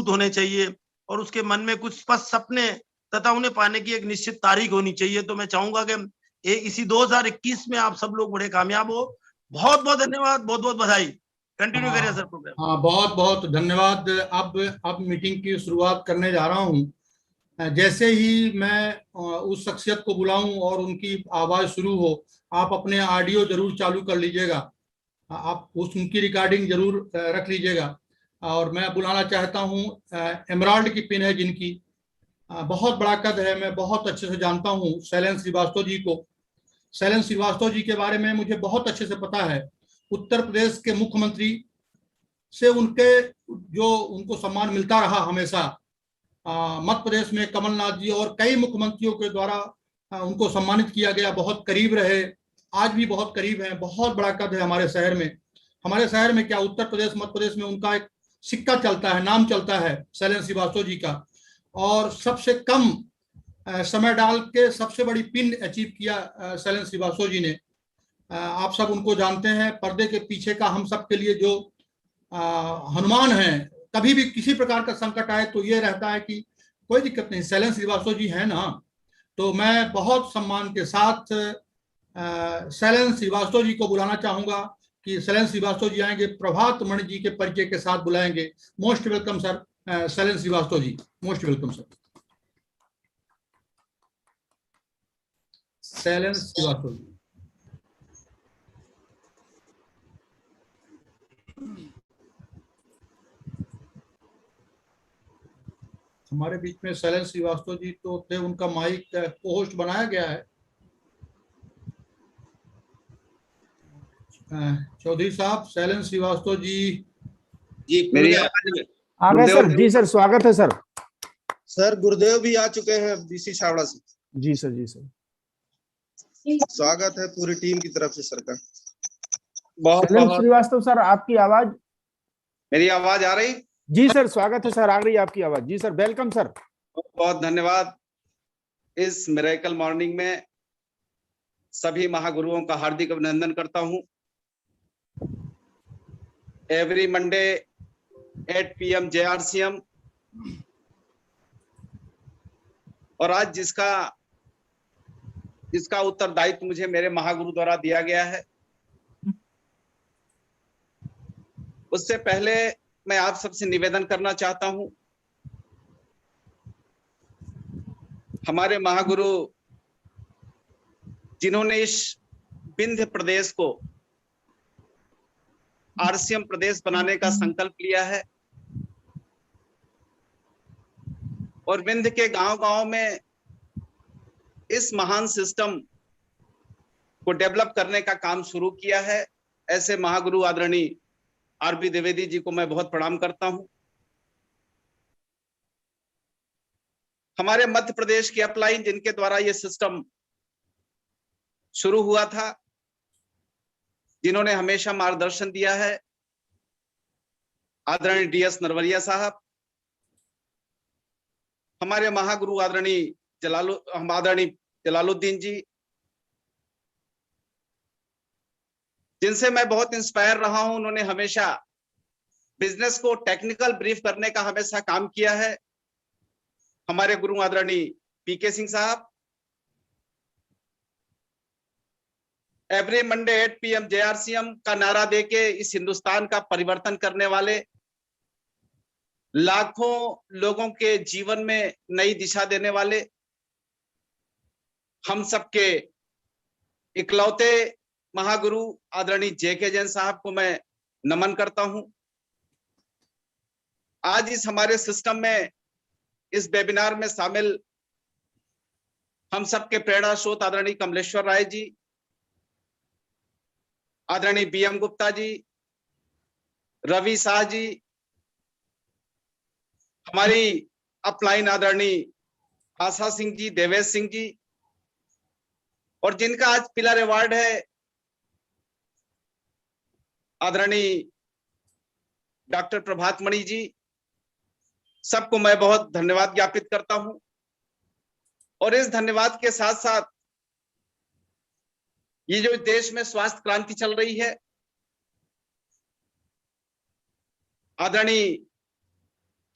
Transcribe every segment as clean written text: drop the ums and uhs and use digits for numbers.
होने चाहिए और उसके मन में कुछ स्पष्ट सपने तथा उन्हें पाने की एक निश्चित तारीख होनी चाहिए। तो मैं चाहूंगा कि इसी 2021 में आप सब लोग बड़े कामयाब हो। बहुत बहुत धन्यवाद, बहुत बहुत बधाई। कंटिन्यू करिए सर प्रोग्राम। हाँ, बहुत बहुत धन्यवाद। अब मीटिंग की शुरुआत करने जा रहा हूँ। जैसे ही मैं उस शख्सियत को बुलाऊं और उनकी आवाज शुरू हो, आप अपने ऑडियो जरूर चालू कर लीजिएगा, आप उनकी रिकॉर्डिंग जरूर रख लीजिएगा। और मैं बुलाना चाहता हूँ एमराल्ड की पिन है जिनकी, बहुत बड़ा कद है, मैं बहुत अच्छे से जानता हूँ शैलेंद्र श्रीवास्तव जी को। शैलेंद्र श्रीवास्तव जी के बारे में मुझे बहुत अच्छे से पता है। उत्तर प्रदेश के मुख्यमंत्री से उनको सम्मान मिलता रहा हमेशा। मध्य प्रदेश में कमलनाथ जी और कई मुख्यमंत्रियों के द्वारा उनको सम्मानित किया गया, बहुत करीब रहे, आज भी बहुत करीब हैं। बहुत बड़ा कद है हमारे शहर में। हमारे शहर में क्या, उत्तर प्रदेश मध्य प्रदेश में उनका एक सिक्का चलता है, नाम चलता है शैलेंद्र श्रीवास्तव जी का। और सबसे कम समय डाल के सबसे बड़ी पिन अचीव किया शैलेंद्र श्रीवास्तव जी ने। आप सब उनको जानते हैं। पर्दे के पीछे का हम सब के लिए जो हनुमान है, कभी भी किसी प्रकार का संकट आए तो ये रहता है कि कोई दिक्कत नहीं, शैलेंद्र श्रीवास्तव जी है ना। तो मैं बहुत सम्मान के साथ शैलेंद्र श्रीवास्तव जी को बुलाना चाहूंगा कि शैलेंद्र श्रीवास्तव जी आएंगे, प्रभात मणि जी के परिचय के साथ बुलाएंगे। Most welcome sir, Shailendra Srivastava ji, most welcome sir. Shailendra Srivastava ji. हमारे बीच में शैलेंद्र श्रीवास्तव जी तो थे, उनका माइक को होस्ट बनाया गया है। चौधरी साहब, शैलेंद्र श्रीवास्तव जी जी मेरी आ गए सर। जी सर, स्वागत है सर। सर गुरुदेव भी आ चुके हैं बीसी छावड़ा से। जी सर, जी सर, स्वागत है पूरी टीम की तरफ से सर का। शैलेंद्र श्रीवास्तव सर, आपकी आवाज, मेरी आवाज आ रही? जी सर, स्वागत है सर, आ रही है आपकी आवाज। जी सर, वेलकम सर। बहुत धन्यवाद। इस मिरेकल मॉर्निंग में सभी महागुरुओं का हार्दिक अभिनंदन करता हूं। एवरी मंडे 8 PM JRCM, और आज जिसका उत्तरदायित्व मुझे मेरे महागुरु द्वारा दिया गया है, उससे पहले मैं आप सबसे निवेदन करना चाहता हूं। हमारे महागुरु जिन्होंने इस विंध्य प्रदेश को RCM प्रदेश बनाने का संकल्प लिया है और विंध्य के गांव-गांव में इस महान सिस्टम को डेवलप करने का काम शुरू किया है, ऐसे महागुरु आदरणीय RB द्विवेदी जी को मैं बहुत प्रणाम करता हूं। हमारे मध्य प्रदेश की अपलाइन जिनके द्वारा ये सिस्टम शुरू हुआ था, जिन्होंने हमेशा मार्गदर्शन दिया है, आदरणीय DS नरवरिया साहब, हमारे महागुरु आदरणीय जलालुद्दीन जी, जिनसे मैं बहुत इंस्पायर रहा हूं। उन्होंने हमेशा बिजनेस को टेक्निकल ब्रीफ करने का हमेशा काम किया है। हमारे गुरु आदरणीय PK सिंह साहब, एवरी मंडे 8 PM JRCM का नारा देके इस हिंदुस्तान का परिवर्तन करने वाले, लाखों लोगों के जीवन में नई दिशा देने वाले, हम सबके इकलौते महागुरु आदरणीय JK जैन साहब को मैं नमन करता हूं। आज इस हमारे सिस्टम में, इस वेबिनार में शामिल हम सबके प्रेरणा स्रोत आदरणीय कमलेश्वर राय जी, आदरणीय BM गुप्ता जी, रवि शाह जी, हमारी अपलाइन आदरणीय आशा सिंह जी, देवेश सिंह जी, और जिनका आज पिलर अवार्ड है आदरणीय डॉक्टर प्रभात मणि जी, सबको मैं बहुत धन्यवाद ज्ञापित करता हूं। और इस धन्यवाद के साथ साथ ये जो देश में स्वास्थ्य क्रांति चल रही है, आदरणीय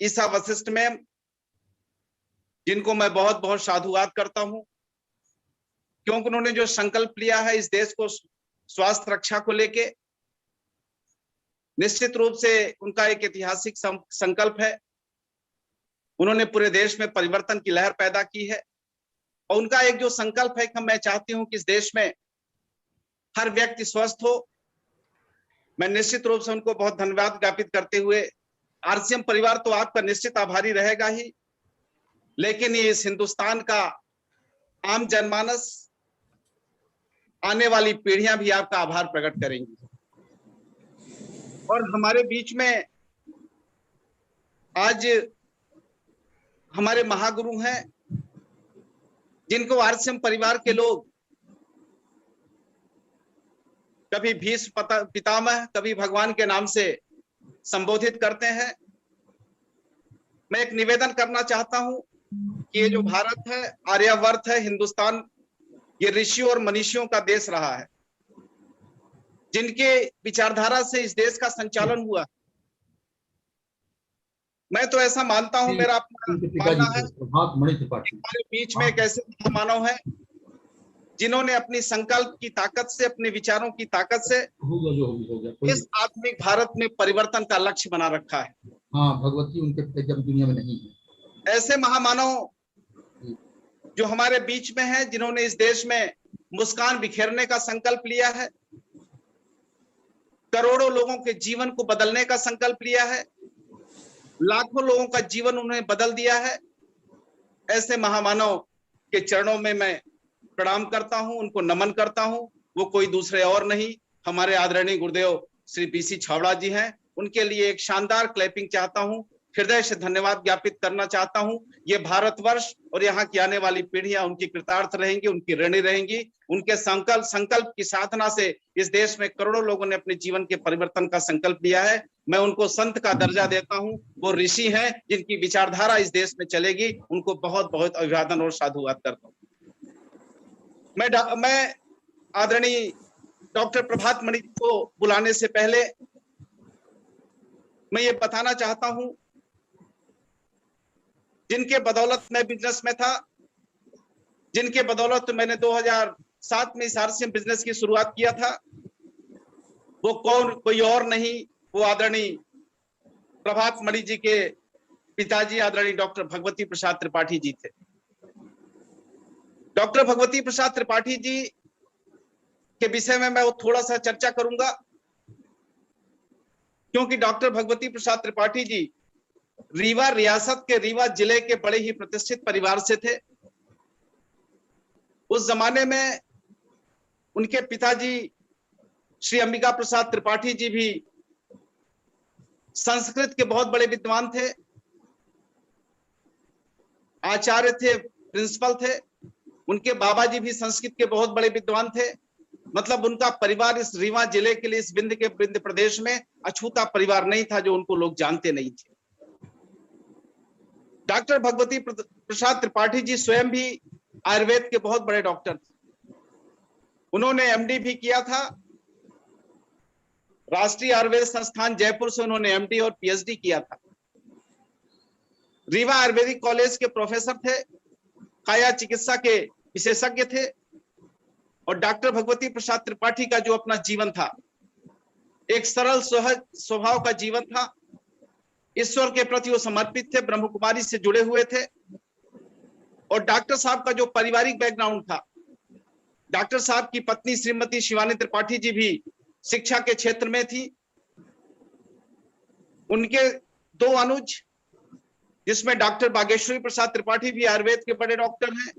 ईसा वशिष्ठ मैम, जिनको मैं बहुत बहुत साधुवाद करता हूं, क्योंकि उन्होंने जो संकल्प लिया है इस देश को स्वास्थ्य रक्षा को लेके, निश्चित रूप से उनका एक ऐतिहासिक संकल्प है। उन्होंने पूरे देश में परिवर्तन की लहर पैदा की है और उनका एक जो संकल्प है कि मैं चाहती हूं कि इस देश में हर व्यक्ति स्वस्थ हो। मैं निश्चित रूप से उनको बहुत धन्यवाद ज्ञापित करते हुए, आरसीएम परिवार तो आपका निश्चित आभारी रहेगा ही, लेकिन ये इस हिंदुस्तान का आम जनमानस, आने वाली पीढ़ियां भी आपका आभार प्रकट करेंगी। और हमारे बीच में आज हमारे महागुरु हैं, जिनको आरसीएम परिवार के लोग कभी भीष्म पितामह, कभी भगवान के नाम से संबोधित करते हैं। मैं एक निवेदन करना चाहता हूं कि ये जो भारत है, आर्यावर्त है, हिंदुस्तान, ये ऋषियों और मनीषियों का देश रहा है, जिनके विचारधारा से इस देश का संचालन हुआ। मैं तो ऐसा मानता हूं, मेरा अपना मानना है, हमारे बीच में एक ऐसे मानव है जिन्होंने अपनी संकल्प की ताकत से, अपने विचारों की ताकत से इस आधुनिक भारत में परिवर्तन का लक्ष्य बना रखा है। हाँ, भगवती उनके जब दुनिया में नहीं है। ऐसे महामानव जो हमारे बीच में हैं, जिन्होंने इस देश में मुस्कान बिखेरने का संकल्प लिया है, करोड़ों लोगों के जीवन को बदलने का संकल्प लिया है, लाखों लोगों का जीवन उन्होंने बदल दिया है। ऐसे महामानव के चरणों में मैं प्रणाम करता हूं, उनको नमन करता हूं। वो कोई दूसरे और नहीं, हमारे आदरणीय गुरुदेव श्री बीसी छाबड़ा जी हैं। उनके लिए एक शानदार क्लैपिंग चाहता हूं, हृदय से धन्यवाद ज्ञापित करना चाहता हूं। ये भारतवर्ष और यहाँ की आने वाली पीढ़ियां उनकी कृतार्थ रहेंगी, उनकी ऋणी रहेंगी। उनके संकल्प की साधना से इस देश में करोड़ों लोगों ने अपने जीवन के परिवर्तन का संकल्प लिया है। मैं उनको संत का दर्जा देता हूं। वो ऋषि हैं जिनकी विचारधारा इस देश में चलेगी। उनको बहुत बहुत अभिवादन और साधुवाद करता हूं। मैं आदरणीय डॉक्टर प्रभात मणि को बुलाने से पहले मैं ये बताना चाहता हूं, जिनके बदौलत मैं बिजनेस में था, जिनके बदौलत मैंने 2007 में इस आरसीएम बिजनेस की शुरुआत किया था, वो कोई और नहीं, वो आदरणीय प्रभात मणि जी के पिताजी आदरणीय डॉक्टर भगवती प्रसाद त्रिपाठी जी थे। डॉक्टर भगवती प्रसाद त्रिपाठी जी के विषय में मैं थोड़ा सा चर्चा करूंगा, क्योंकि डॉक्टर भगवती प्रसाद त्रिपाठी जी रीवा रियासत के रीवा जिले के बड़े ही प्रतिष्ठित परिवार से थे। उस जमाने में उनके पिताजी श्री अंबिका प्रसाद त्रिपाठी जी भी संस्कृत के बहुत बड़े विद्वान थे, आचार्य थे, प्रिंसिपल थे। उनके बाबा जी भी संस्कृत के बहुत बड़े विद्वान थे। मतलब उनका परिवार इस रीवा जिले के लिए, इस विंध्य प्रदेश में अछूता परिवार नहीं था जो उनको लोग जानते नहीं थे। डॉक्टर भगवती प्रसाद त्रिपाठी जी स्वयं भी आयुर्वेद के बहुत बड़े डॉक्टर थे। उन्होंने एमडी भी किया था, राष्ट्रीय आयुर्वेद संस्थान जयपुर से उन्होंने एमडी और पीएचडी किया था। रीवा आयुर्वेदिक कॉलेज के प्रोफेसर थे, काया चिकित्सा के विशेषज्ञ थे। और डॉक्टर भगवती प्रसाद त्रिपाठी का जो अपना जीवन था, एक सरल सहज स्वभाव का जीवन था। ईश्वर के प्रति वो समर्पित थे, ब्रह्म कुमारी से जुड़े हुए थे। और डॉक्टर साहब का जो पारिवारिक बैकग्राउंड था, डॉक्टर साहब की पत्नी श्रीमती शिवानी त्रिपाठी जी भी शिक्षा के क्षेत्र में थी। उनके 2 अनुज, जिसमें डॉक्टर बागेश्वरी प्रसाद त्रिपाठी भी आयुर्वेद के बड़े डॉक्टर हैं।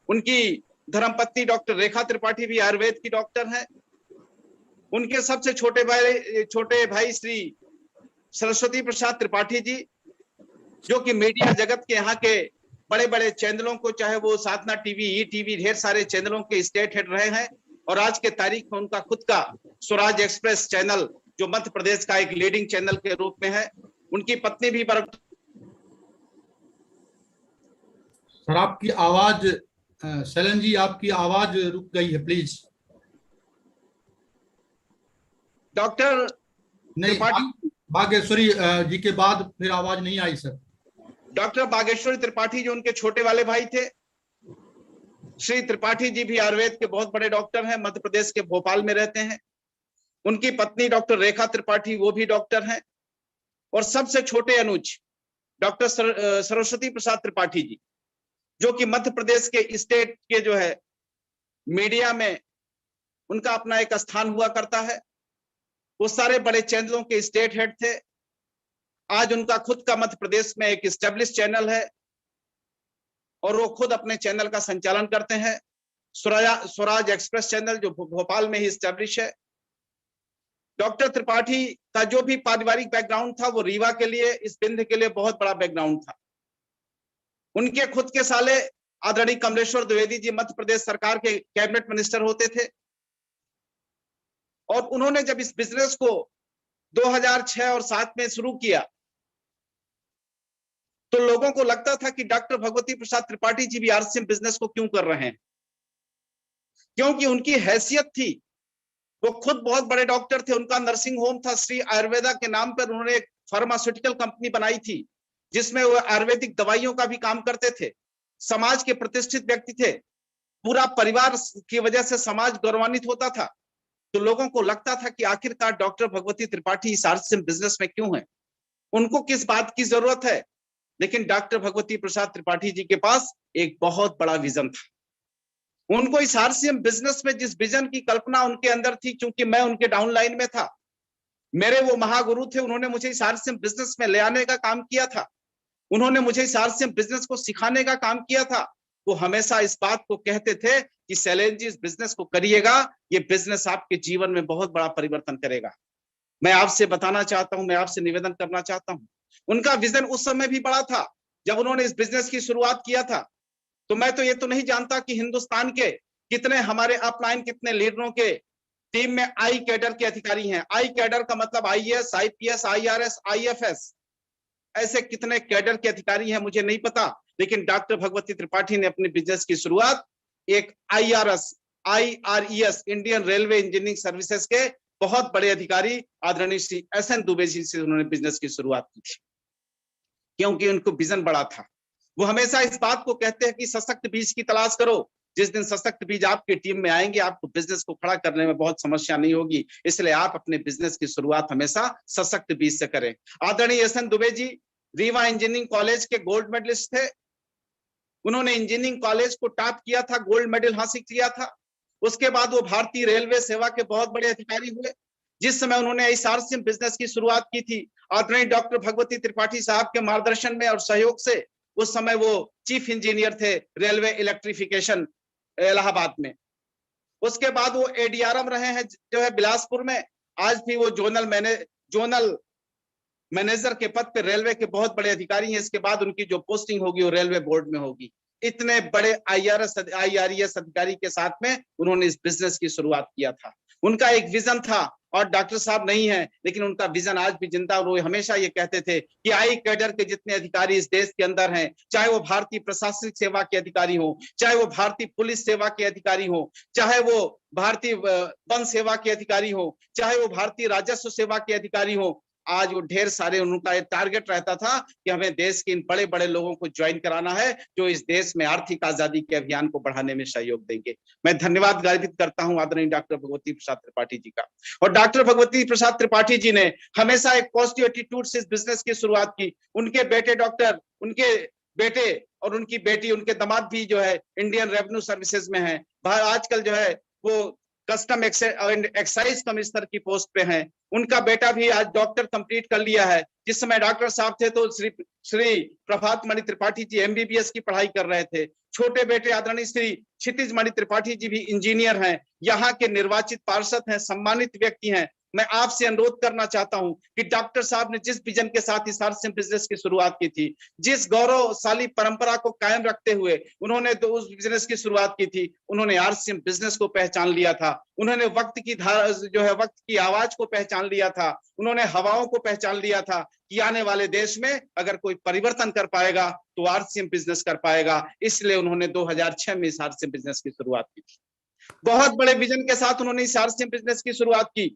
उनकी धर्मपत्नी डॉक्टर रेखा त्रिपाठी भी आयुर्वेद की डॉक्टर हैं। उनके सबसे छोटे भाई श्री सरस्वती प्रसाद त्रिपाठी जी, जो कि मीडिया जगत के यहाँ के बड़े बड़े चैनलों को, चाहे वो साधना टीवी, ईटीवी, ढेर सारे चैनलों के स्टेट हेड रहे हैं। और आज के तारीख में उनका खुद का स्वराज एक्सप्रेस चैनल, जो मध्य प्रदेश का एक लीडिंग चैनल के रूप में है। उनकी पत्नी भी सर, आपकी आवाज, शैलन जी, आपकी आवाज रुक गई है, प्लीज। डॉक्टर नहीं, बागेश्वरी जी के बाद फिर आवाज नहीं आई सर। डॉक्टर बागेश्वरी त्रिपाठी जो उनके छोटे वाले भाई थे। श्री त्रिपाठी जी भी आयुर्वेद के बहुत बड़े डॉक्टर हैं, मध्य प्रदेश के भोपाल में रहते हैं। उनकी पत्नी डॉक्टर रेखा त्रिपाठी, वो भी डॉक्टर हैं। और सबसे छोटे अनुज डॉक्टर सरस्वती प्रसाद त्रिपाठी जी, जो कि मध्य प्रदेश के स्टेट के जो है मीडिया में उनका अपना एक स्थान हुआ करता है। वो सारे बड़े चैनलों के स्टेट हेड थे। आज उनका खुद का मध्य प्रदेश में एक एस्टेब्लिश चैनल है और वो खुद अपने चैनल का संचालन करते हैं। स्वराज एक्सप्रेस चैनल जो भोपाल में ही एस्टेब्लिश है। डॉक्टर त्रिपाठी का जो भी पारिवारिक बैकग्राउंड था वो रीवा के लिए, इस बिंद के लिए बहुत बड़ा बैकग्राउंड था। उनके खुद के साले आदरणीय कमलेश्वर द्विवेदी जी मध्य प्रदेश सरकार के कैबिनेट मिनिस्टर होते थे। और उन्होंने जब इस बिजनेस को 2006 और 7 में शुरू किया तो लोगों को लगता था कि डॉक्टर भगवती प्रसाद त्रिपाठी जी भी आरसीएम बिजनेस को क्यों कर रहे हैं, क्योंकि उनकी हैसियत थी। वो खुद बहुत बड़े डॉक्टर थे। उनका नर्सिंग होम था, श्री आयुर्वेदा के नाम पर उन्होंने एक फार्मास्यूटिकल कंपनी बनाई थी जिसमें वो आयुर्वेदिक दवाइयों का भी काम करते थे। समाज के प्रतिष्ठित व्यक्ति थे। पूरा परिवार की वजह से समाज गौरवान्वित होता था। तो लोगों को लगता था कि आखिरकार डॉक्टर भगवती त्रिपाठी इस आरसीएम बिजनेस में क्यों है, उनको किस बात की जरूरत है। लेकिन डॉक्टर भगवती प्रसाद त्रिपाठी जी के पास एक बहुत बड़ा विजन था। उनको इस आरसीएम बिजनेस में जिस विजन की कल्पना उनके अंदर थी, क्योंकि मैं उनके डाउनलाइन में था, मेरे वो महागुरु थे, उन्होंने मुझे इस आरसीएम बिजनेस में ले आने का काम किया था। उन्होंने मुझे इस आरसीएम बिजनेस को सिखाने का काम किया था। वो हमेशा इस बात को कहते थे कि शैलेंद्र जी इस बिजनेस को करिएगा, ये बिजनेस आपके जीवन में बहुत बड़ा परिवर्तन करेगा। मैं आपसे बताना चाहता हूं, मैं आपसे निवेदन करना चाहता हूं, उनका विजन उस समय भी बड़ा था जब उन्होंने इस बिजनेस की शुरुआत किया था। तो मैं तो ये तो नहीं जानता कि हिंदुस्तान के कितने हमारे अपलाइन कितने लीडरों के टीम में आई कैडर के अधिकारी हैं। आई कैडर का मतलब आईएएस, आईपीएस, आईआरएस, आईएफएस, ऐसे कितने कैडर के अधिकारी हैं मुझे नहीं पता। लेकिन डॉक्टर भगवती त्रिपाठी ने अपने बिजनेस की शुरुआत एक IRS, IRES, Indian Railway Engineering Services के बहुत बड़े अधिकारी आदरणीय श्री एसएन दुबे जी से उन्होंने बिजनेस की शुरुआत की थी, क्योंकि उनको विजन बड़ा था। वो हमेशा इस बात को कहते हैं कि सशक्त बीज की तलाश करो। जिस दिन सशक्त बीज आपकी टीम में आएंगे, आपको बिजनेस को खड़ा करने में बहुत समस्या नहीं होगी। इसलिए आप अपने बिजनेस की शुरुआत हमेशा सशक्त बीज से करें। आदरणीय SN Dubey ji Rewa engineering college के गोल्ड मेडलिस्ट थे। उन्होंने इंजीनियरिंग कॉलेज को टॉप किया था, गोल्ड मेडल हासिल किया था। उसके बाद वो भारतीय रेलवे सेवा के बहुत बड़े अधिकारी हुए। जिस समय उन्होंने इस आरसीएम बिजनेस की शुरुआत की थी, आदरणीय डॉक्टर भगवती त्रिपाठी साहब के मार्गदर्शन में और सहयोग से, उस समय वो चीफ इंजीनियर थे रेलवे इलेक्ट्रिफिकेशन इलाहाबाद में। उसके बाद वो एडीआरएम रहे हैं जो है बिलासपुर में। आज भी वो जोनल मैनेजर के पद पर रेलवे के बहुत बड़े अधिकारी हैं। इसके बाद उनकी जो पोस्टिंग होगी वो रेलवे बोर्ड में होगी। इतने बड़े आईआरएस अधिकारी के साथ में उन्होंने इस बिजनेस की शुरुआत किया था। उनका एक विजन था, और डॉक्टर साहब नहीं है लेकिन उनका विजन आज भी जिंदा। और वो हमेशा ये कहते थे कि आई कैडर के जितने अधिकारी इस देश के अंदर हैं, चाहे वो भारतीय प्रशासनिक सेवा के अधिकारी हो, चाहे वो भारतीय पुलिस सेवा के अधिकारी हो, चाहे वो भारतीय वन सेवा के अधिकारी हो, चाहे वो भारतीय राजस्व सेवा के अधिकारी हो, आज वो ढेर सारे, उनका एक टारगेट रहता था कि हमें देश के इन बड़े बड़े लोगों को ज्वाइन कराना है जो इस देश में आर्थिक आजादी के अभियान को बढ़ाने में सहयोग देंगे। मैं धन्यवाद ज्ञापित करता हूं आदरणीय डॉक्टर भगवती प्रसाद त्रिपाठी जी का। और डॉक्टर भगवती प्रसाद त्रिपाठी जी ने हमेशा एक पॉजिटिव एटीट्यूड से इस बिजनेस की शुरुआत की। उनके बेटे डॉक्टर, उनके बेटे और उनकी बेटी, उनके दामाद भी जो है इंडियन रेवेन्यू सर्विसेज में है। आजकल जो है वो कस्टम एंड एक्साइज कमिश्नर की पोस्ट पे हैं। उनका बेटा भी आज डॉक्टर कंप्लीट कर लिया है। जिस समय डॉक्टर साहब थे तो श्री प्रभात मणि त्रिपाठी जी एमबीबीएस की पढ़ाई कर रहे थे। छोटे बेटे आदरणीय श्री क्षितिज मणि त्रिपाठी जी भी इंजीनियर हैं, यहाँ के निर्वाचित पार्षद हैं, सम्मानित व्यक्ति हैं। मैं आपसे अनुरोध करना चाहता हूं कि डॉक्टर साहब ने जिस विजन के साथ इस आरसीएम बिजनेस की शुरुआत की थी, जिस गौरवशाली परंपरा को कायम रखते हुए उन्होंने तो उस बिजनेस की शुरुआत की थी, उन्होंने आरसीएम बिजनेस को पहचान लिया था। उन्होंने वक्त की आवाज को पहचान लिया था। उन्होंने हवाओं को पहचान लिया था कि आने वाले देश में अगर कोई परिवर्तन कर पाएगा तो आरसीएम बिजनेस कर पाएगा। इसलिए उन्होंने 2006 में इस आरसीएम बिजनेस की शुरुआत की थी। बहुत बड़े विजन के साथ उन्होंने इस आरसीएम बिजनेस की शुरुआत की।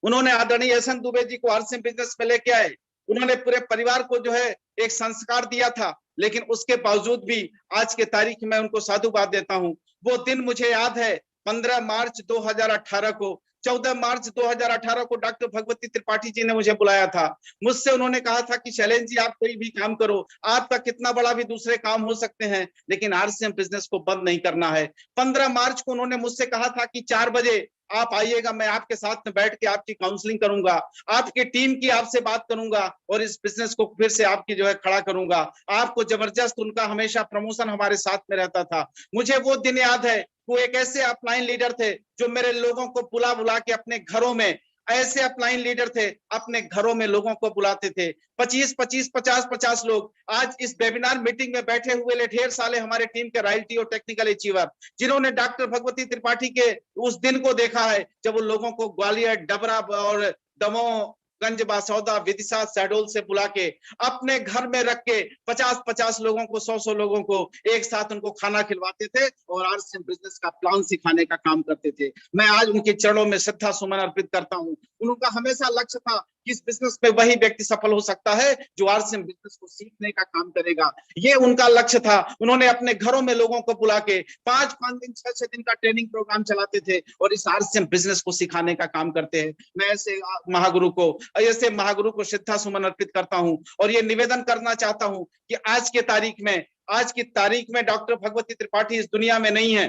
उन्होंने आदरणीय एस एन दुबे जी को आरसीएम बिजनेस में लेके आए, उन्होंने पूरे परिवार को जो है एक संस्कार दिया था, लेकिन उसके बावजूद भी आज के तारीख में उनको साधुवाद देता हूं। वो दिन मुझे याद है 15 मार्च 2018 को, 14 मार्च 2018 को डॉक्टर भगवती त्रिपाठी जी ने मुझे बुलाया था। मुझसे उन्होंने कहा था कि शैलेंद्र जी आप कोई भी काम करो, आपका कितना बड़ा भी दूसरे काम हो सकते हैं, लेकिन आरसीएम बिजनेस को बंद नहीं करना है। 15 मार्च को उन्होंने मुझसे कहा था कि 4 बजे आप आइएगा, मैं आपके साथ में बैठ के आपकी काउंसलिंग करूंगा, आपकी टीम की आपसे बात करूंगा और इस बिजनेस को फिर से आपकी जो है खड़ा करूंगा। आपको जबरदस्त उनका हमेशा प्रमोशन हमारे साथ में रहता था। मुझे वो दिन याद है, वो एक ऐसे अपलाइन लीडर थे जो मेरे लोगों को बुला बुला के अपने घरों में, ऐसे अपलाइन लीडर थे अपने घरों में लोगों को बुलाते थे। 25-25, 50-50 लोग आज इस वेबिनार मीटिंग में बैठे हुए ढेर साले हमारे टीम के रॉयल्टी और टेक्निकल अचीवर, जिन्होंने डॉक्टर भगवती त्रिपाठी के उस दिन को देखा है जब वो लोगों को ग्वालियर, डबरा और दमोह, गंज बासौदा, विदिशा, शहडोल से बुला के अपने घर में रख के 50-50 लोगों को, 100-100 लोगों को एक साथ उनको खाना खिलवाते थे और आरसीएम बिजनेस का प्लान सिखाने का काम करते थे। मैं आज उनके चरणों में श्रद्धा सुमन अर्पित करता हूं। उनका हमेशा लक्ष्य था कि इस बिजनेस में वही व्यक्ति सफल हो सकता है जो आरसीएम बिजनेस को सीखने का काम करेगा। ये उनका लक्ष्य था। उन्होंने अपने घरों में लोगों को बुला के 5-5 दिन, 6-6 दिन का ट्रेनिंग प्रोग्राम चलाते थे और इस आरसीएम बिजनेस को सिखाने का काम करते हैं। मैं ऐसे महागुरु को श्रद्धा सुमन अर्पित करता हूं और ये निवेदन करना चाहता हूं कि आज की तारीख में डॉक्टर भगवती त्रिपाठी इस दुनिया में नहीं है।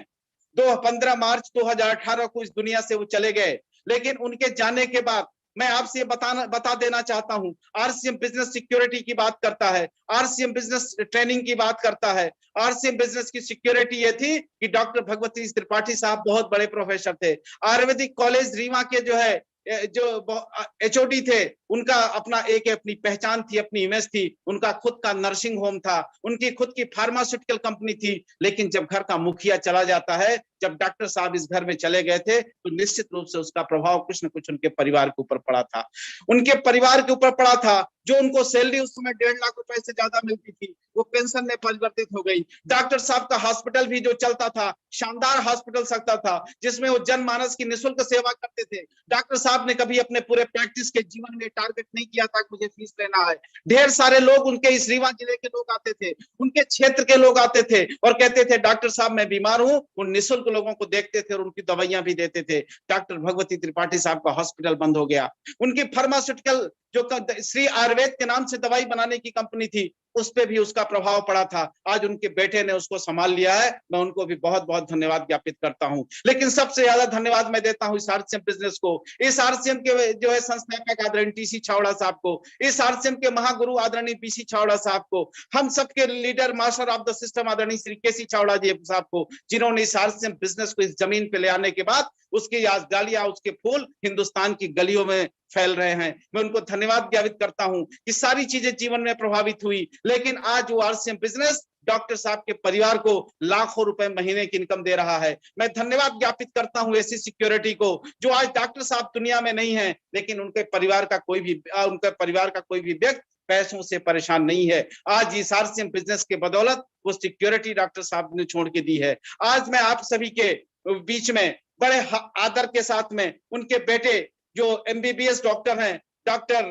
15 मार्च 2018 को इस दुनिया से वो चले गए, लेकिन उनके जाने के बाद मैं आपसे ये बता देना चाहता हूं, आरसीएम बिजनेस सिक्योरिटी की बात करता है, आरसीएम बिजनेस ट्रेनिंग की बात करता है। आरसीएम बिजनेस की सिक्योरिटी ये थी कि डॉक्टर भगवती त्रिपाठी साहब बहुत बड़े प्रोफेसर थे। आयुर्वेदिक कॉलेज रीवा के जो एचओडी थे, उनका अपनी पहचान थी, अपनी इमेज थी। उनका खुद का नर्सिंग होम था, उनकी खुद की फार्मास्यूटिकल कंपनी थी। लेकिन जब घर का मुखिया चला जाता है, जब डॉक्टर साहब इस घर में चले गए थे, तो निश्चित रूप से उसका प्रभाव कुछ न कुछ उनके परिवार के ऊपर पड़ा था। उनके परिवार के ऊपर पड़ा था। जो उनको सैलरी उस समय 1.5 लाख रुपए से ज्यादा मिलती थी, वो पेंशन में परिवर्तित हो गई। डॉक्टर साहब का हॉस्पिटल भी जो चलता था, शानदार हॉस्पिटल सकता था, जिसमें वो जनमानस की निःशुल्क सेवा करते थे। डॉक्टर साहब ने कभी अपने पूरे प्रैक्टिस के जीवन में टारगेट नहीं किया था कि मुझे फीस लेना है। ढेर सारे लोग उनके इस रीवा जिले के लोग आते थे, उनके क्षेत्र के लोग आते थे और कहते थे डॉक्टर साहब मैं बीमार हूं। वो निःशुल्क लोगों को देखते थे और उनकी दवाइयां भी देते थे। डॉक्टर भगवती त्रिपाठी साहब का हॉस्पिटल बंद हो गया। उनकी फार्मास्यूटिकल जो श्री आयुर्वेद के नाम से दवाई बनाने की कंपनी थी, उस पे भी उसका प्रभाव पड़ा था। आज उनके बेटे ने उसको संभाल लिया है, मैं उनको भी बहुत बहुत धन्यवाद ज्ञापित करता हूं। लेकिन सबसे ज्यादा धन्यवाद मैं देता हूं इस आरसीएम बिजनेस को, इस आरसीएम के जो है संस्थापक आदरणीय टीसी छावड़ा साहब को, इस आरसीएम के महागुरु आदरणीय पीसी छावड़ा साहब को, हम सबके leader master of the system आदरणीय श्री केसी छावड़ा जी साहब को, जिन्होंने इस आरसीएम बिजनेस को इस जमीन पे ले आने के बाद उसकी आज डालियां, उसके फूल हिंदुस्तान की गलियों में फैल रहे हैं। मैं उनको धन्यवाद ज्ञापित करता हूं कि सारी चीजें जीवन में प्रभावित हुई, लेकिन आज वो आरसीएम बिजनेस डॉक्टर साहब के परिवार को लाखों रुपए महीने की इनकम दे रहा है। मैं धन्यवाद ज्ञापित करता हूं ऐसी सिक्योरिटी को, जो आज डॉक्टर साहब दुनिया में नहीं है, लेकिन उनके परिवार का कोई भी व्यक्ति पैसों से परेशान नहीं है। आज इस आरसीएम बिजनेस के बदौलत वो सिक्योरिटी डॉक्टर साहब ने छोड़ के दी है। आज मैं आप सभी के बीच में बड़े आदर के साथ में उनके बेटे जो एमबीबीएस डॉक्टर हैं, डॉक्टर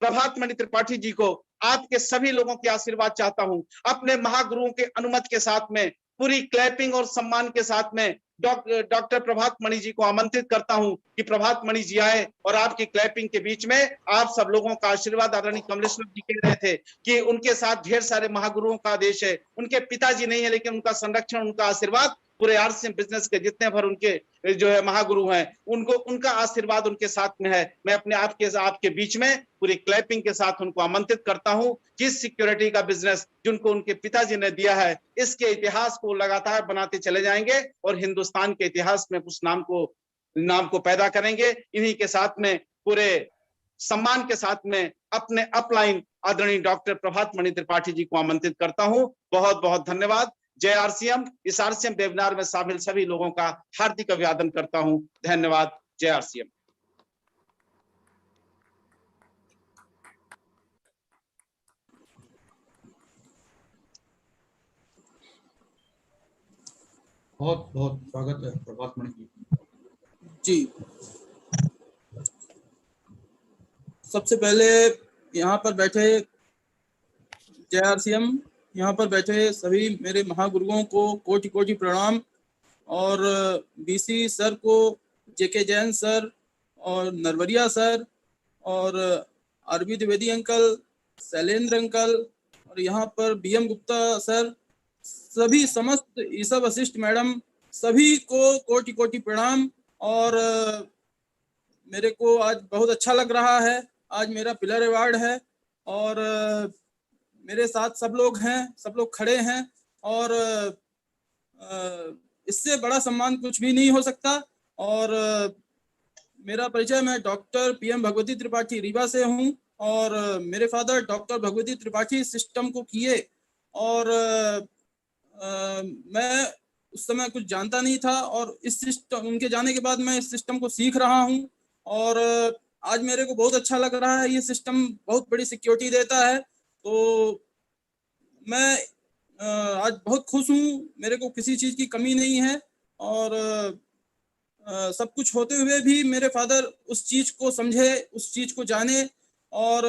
प्रभात मणि त्रिपाठी जी को, आपके सभी लोगों के आशीर्वाद चाहता हूं। अपने महागुरुओं के अनुमति के साथ में पूरी क्लैपिंग और सम्मान के साथ में डॉक्टर प्रभात मणि जी को आमंत्रित करता हूं कि प्रभात मणि जी आए और आपकी क्लैपिंग के बीच में आप सब लोगों का आशीर्वाद। आदरणीय कमलेश्वर जी कह रहे थे कि उनके साथ ढेर सारे महागुरुओं का आदेश है। उनके पिताजी नहीं है, लेकिन उनका संरक्षण, उनका आशीर्वाद पूरे आरसीएम बिजनेस के जितने भर उनके जो है महागुरु हैं, उनका आशीर्वाद उनके साथ में है। मैं अपने आपके बीच में पूरी क्लैपिंग के साथ उनको आमंत्रित करता हूं। जिस सिक्योरिटी का बिजनेस जिनको उनके पिताजी ने दिया है, इसके इतिहास को लगातार बनाते चले जाएंगे और हिंदुस्तान के इतिहास में उस नाम को पैदा करेंगे। इन्हीं के साथ में पूरे सम्मान के साथ में अपने अपलाइन आदरणीय डॉक्टर प्रभात मणि त्रिपाठी जी को आमंत्रित करता हूं। बहुत बहुत धन्यवाद। जय आरसीएम। इस आरसीएम वेबिनार में शामिल सभी लोगों का हार्दिक अभिवादन करता हूं। धन्यवाद। जय आरसीएम। बहुत बहुत स्वागत है प्रभात मणि जी। जी, सबसे पहले यहाँ पर बैठे जय RCM, यहाँ पर बैठे सभी मेरे महागुरुओं को कोटि कोटि प्रणाम, और BC सर को, JK जैन सर और नरवरिया सर और RB Dwivedi uncle, Shailendra uncle, और यहाँ पर BM गुप्ता सर, सभी समस्त ईसा वशिष्ठ मैडम, सभी को कोटि कोटि प्रणाम। और मेरे को आज बहुत अच्छा लग रहा है। आज मेरा पिलर अवार्ड है और मेरे साथ सब लोग हैं, सब लोग खड़े हैं, और इससे बड़ा सम्मान कुछ भी नहीं हो सकता। और मेरा परिचय, मैं डॉक्टर PM भगवती त्रिपाठी रीवा से हूँ, और मेरे father doctor Bhagwati Tripathi system को किए, और मैं उस समय कुछ जानता नहीं था, और इस सिस्टम, उनके जाने के बाद मैं इस सिस्टम को सीख रहा हूँ, और आज मेरे को बहुत अच्छा लग रहा है। ये सिस्टम बहुत बड़ी सिक्योरिटी देता है, तो मैं आज बहुत खुश हूँ। मेरे को किसी चीज़ की कमी नहीं है, और सब कुछ होते हुए भी मेरे फादर उस चीज़ को समझे, उस चीज़ को जाने, और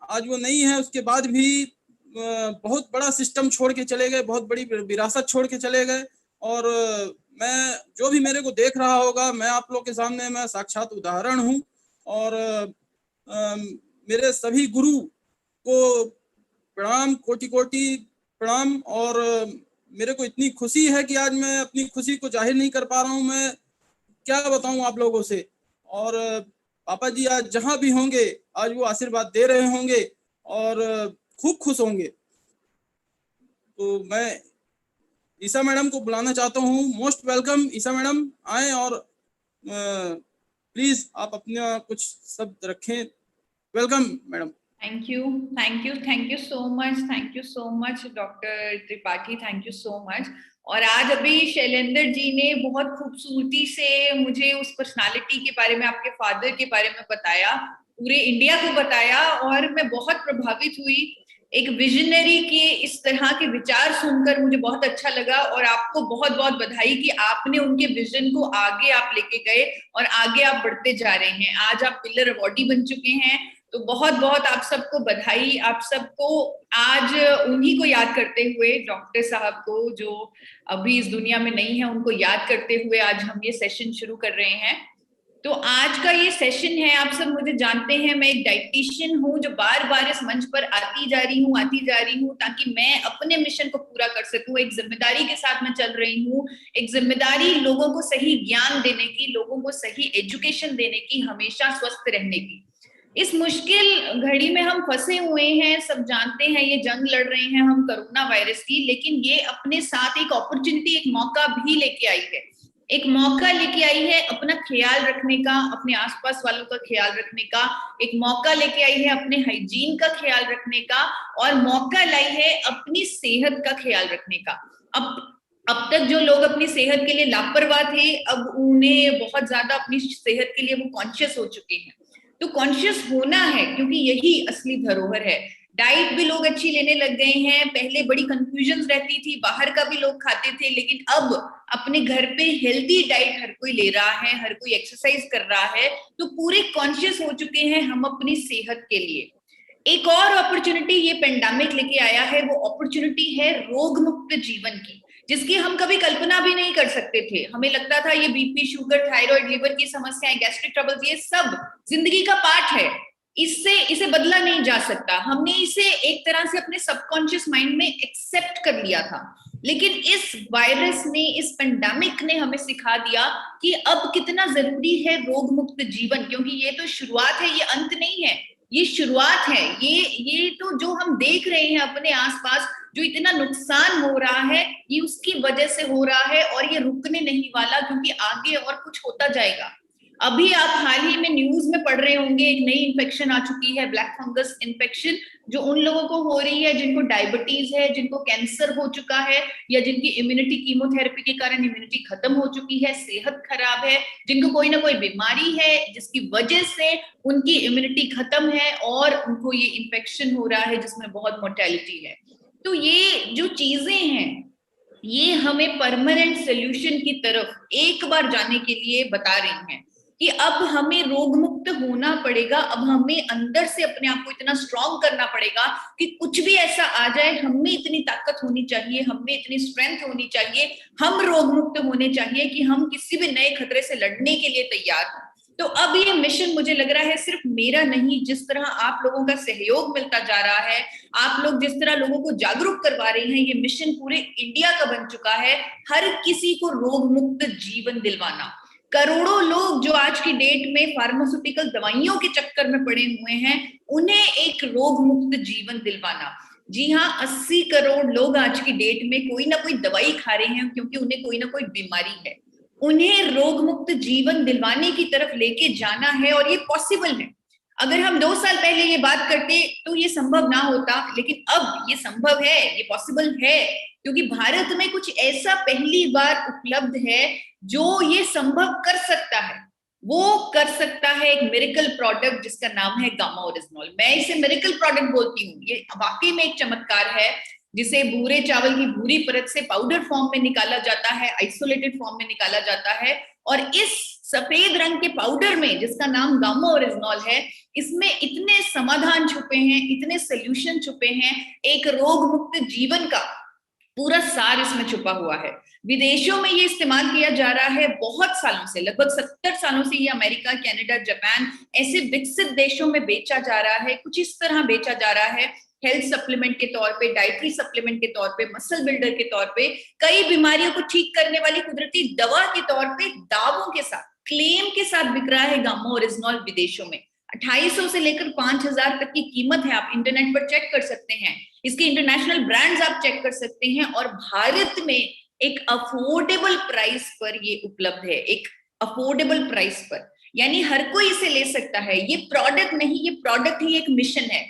आज वो नहीं है, उसके बाद भी बहुत बड़ा सिस्टम छोड़ के चले गए, बहुत बड़ी विरासत छोड़ के चले गए। और मैं, जो भी मेरे को देख रहा होगा, मैं आप लोग के सामने मैं साक्षात उदाहरण हूँ। और मेरे सभी गुरु को प्रणाम, कोटि कोटि प्रणाम। और मेरे को इतनी खुशी है कि आज मैं अपनी खुशी को जाहिर नहीं कर पा रहा हूँ, मैं क्या बताऊँ आप लोगों से। और पापा जी आज जहाँ भी होंगे, आज वो आशीर्वाद दे रहे होंगे और खूब खुश होंगे। तो मैं ईसा मैडम को बुलाना चाहता हूँ। मोस्ट वेलकम ईसा मैडम, आए और प्लीज आप अपना कुछ शब्द रखें। Welcome madam. Thank you so much doctor Tripathi, thank you so much. और आज अभी शैलेंद्र जी ने बहुत खूबसूरती से मुझे उस पर्सनालिटी के बारे में, आपके फादर के बारे में बताया, पूरे इंडिया को बताया, और मैं बहुत प्रभावित हुई। एक विजनरी के इस तरह के विचार सुनकर मुझे बहुत अच्छा लगा, और आपको बहुत बहुत बधाई कि आपने उनके विजन को आगे आप लेके गए और आगे आप बढ़ते जा रहे हैं। आज आप पिलर अवॉर्डी बन चुके हैं, तो बहुत बहुत आप सबको बधाई। आप सबको आज उन्हीं को याद करते हुए, डॉक्टर साहब को जो अभी इस दुनिया में नहीं है, उनको याद करते हुए आज हम ये सेशन शुरू कर रहे हैं। तो आज का ये सेशन है, आप सब मुझे जानते हैं, मैं एक डाइटिशियन हूँ जो बार बार इस मंच पर आती जा रही हूँ ताकि मैं अपने मिशन को पूरा कर सकूं। एक जिम्मेदारी के साथ मैं चल रही हूँ, एक जिम्मेदारी लोगों को सही ज्ञान देने की, लोगों को सही एजुकेशन देने की, हमेशा स्वस्थ रहने की। इस मुश्किल घड़ी में हम फंसे हुए हैं, सब जानते हैं, ये जंग लड़ रहे हैं हम कोरोना वायरस की, लेकिन ये अपने साथ एक अपॉर्चुनिटी, एक मौका भी लेके आई है। एक मौका लेके आई है अपना ख्याल रखने का, अपने आसपास वालों का ख्याल रखने का, एक मौका लेके आई है अपने हाइजीन का ख्याल रखने का, और मौका लाई है अपनी सेहत का ख्याल रखने का। अब तक जो लोग अपनी सेहत के लिए लापरवाह थे, अब उन्हें बहुत ज्यादा अपनी सेहत के लिए वो कॉन्शियस हो चुके हैं। तो कॉन्शियस होना है, क्योंकि यही असली धरोहर है। डाइट भी लोग अच्छी लेने लग गए हैं। पहले बड़ी कंफ्यूजन रहती थी, बाहर का भी लोग खाते थे, लेकिन अब अपने घर पे हेल्दी डाइट हर कोई ले रहा है, हर कोई एक्सरसाइज कर रहा है, तो पूरे कॉन्शियस हो चुके हैं हम अपनी सेहत के लिए। एक और अपॉर्चुनिटी ये पेंडेमिक लेके आया है, वो अपॉर्चुनिटी है रोग मुक्त जीवन की, जिसकी हम कभी कल्पना भी नहीं कर सकते थे। हमें लगता था ये बीपी, शुगर, थायराइड, लिवर की समस्याएं, गैस्ट्रिक ट्रबल्स, ये सब जिंदगी का पार्ट है, इसे बदला नहीं जा सकता। हमने इसे एक तरह से अपने सबकॉन्शियस माइंड में एक्सेप्ट कर लिया था, लेकिन इस वायरस ने, इस पेंडेमिक ने हमें सिखा दिया कि अब कितना जरूरी है रोग मुक्त जीवन, क्योंकि ये तो शुरुआत है, ये अंत नहीं है, ये शुरुआत है। ये तो जो हम देख रहे हैं अपने आसपास, जो इतना नुकसान हो रहा है, ये उसकी वजह से हो रहा है, और ये रुकने नहीं वाला, क्योंकि आगे और कुछ होता जाएगा। अभी आप हाल ही में न्यूज में पढ़ रहे होंगे, एक नई इन्फेक्शन आ चुकी है, ब्लैक फंगस इन्फेक्शन, जो उन लोगों को हो रही है जिनको डायबिटीज है, जिनको कैंसर हो चुका है, या जिनकी इम्यूनिटी, कीमोथेरेपी के कारण इम्यूनिटी खत्म हो चुकी है, सेहत खराब है, जिनको कोई ना कोई बीमारी है जिसकी वजह से उनकी इम्यूनिटी खत्म है और उनको ये इन्फेक्शन हो रहा है जिसमें बहुत मोर्टेलिटी है। तो ये जो चीजें हैं, ये हमें परमानेंट सोल्यूशन की तरफ एक बार जाने के लिए बता रही हैं कि अब हमें रोग मुक्त मुक्त होना पड़ेगा। अब हमें अंदर से अपने आप को इतना स्ट्रॉन्ग करना पड़ेगा कि कुछ भी ऐसा आ जाए, हमें इतनी ताकत होनी चाहिए, हमें इतनी स्ट्रेंथ होनी चाहिए, हम रोग मुक्त होने चाहिए कि हम किसी भी नए खतरे से लड़ने के लिए तैयार हों। तो अब ये मिशन मुझे लग रहा है सिर्फ मेरा नहीं, जिस तरह आप लोगों का सहयोग मिलता जा रहा है, आप लोग जिस तरह लोगों को जागरूक करवा रहे हैं, ये मिशन पूरे इंडिया का बन चुका है, हर किसी को रोग मुक्त जीवन दिलवाना। करोड़ों लोग जो आज की डेट में फार्मास्यूटिकल दवाइयों के चक्कर में पड़े हुए हैं, उन्हें एक रोग मुक्त जीवन दिलवाना। जी हाँ, 80 करोड़ लोग आज की डेट में कोई ना कोई दवाई खा रहे हैं क्योंकि उन्हें कोई ना कोई बीमारी है। उन्हें रोग मुक्त जीवन दिलवाने की तरफ लेके जाना है और ये पॉसिबल है। अगर हम 2 साल पहले ये बात करते तो ये संभव ना होता, लेकिन अब ये संभव है, ये पॉसिबल है, क्योंकि भारत में कुछ ऐसा पहली बार उपलब्ध है जो ये संभव कर सकता है। वो कर सकता है एक मिरेकल प्रोडक्ट जिसका नाम है गामा ओरिजिनॉल। मैं इसे मिरेकल प्रोडक्ट बोलती हूँ, ये वाकई में एक चमत्कार है, जिसे भूरे चावल की भूरी परत से पाउडर फॉर्म में निकाला जाता है, आइसोलेटेड फॉर्म में निकाला जाता है, और इस सफेद रंग के पाउडर में जिसका नाम गामा ओरिजिनॉल है, इसमें इतने समाधान छुपे हैं, इतने सोल्यूशन छुपे हैं, एक रोग मुक्त जीवन का पूरा सार इसमें छुपा हुआ है। विदेशों में ये इस्तेमाल किया जा रहा है बहुत सालों से, लगभग 70 सालों से ये अमेरिका, कनाडा, जापान ऐसे विकसित देशों में बेचा जा रहा है। कुछ इस तरह बेचा जा रहा है, हेल्थ सप्लीमेंट के तौर पे, डाइटरी सप्लीमेंट के तौर पे, मसल बिल्डर के तौर पे, कई बीमारियों को ठीक करने वाली कुदरती दवा के तौर पे, दावों के साथ, क्लेम के साथ बिक रहा है गामा ओरिजिनॉल विदेशों में। 2800 से लेकर 5000 तक की कीमत है, आप इंटरनेट पर चेक कर सकते हैं। इसके इंटरनेशनल ब्रांड्स आप चेक कर सकते हैं, और भारत में एक अफोर्डेबल प्राइस पर ये उपलब्ध है, एक अफोर्डेबल प्राइस पर, यानी हर कोई इसे ले सकता है। ये प्रोडक्ट नहीं, ये प्रोडक्ट ही एक मिशन है,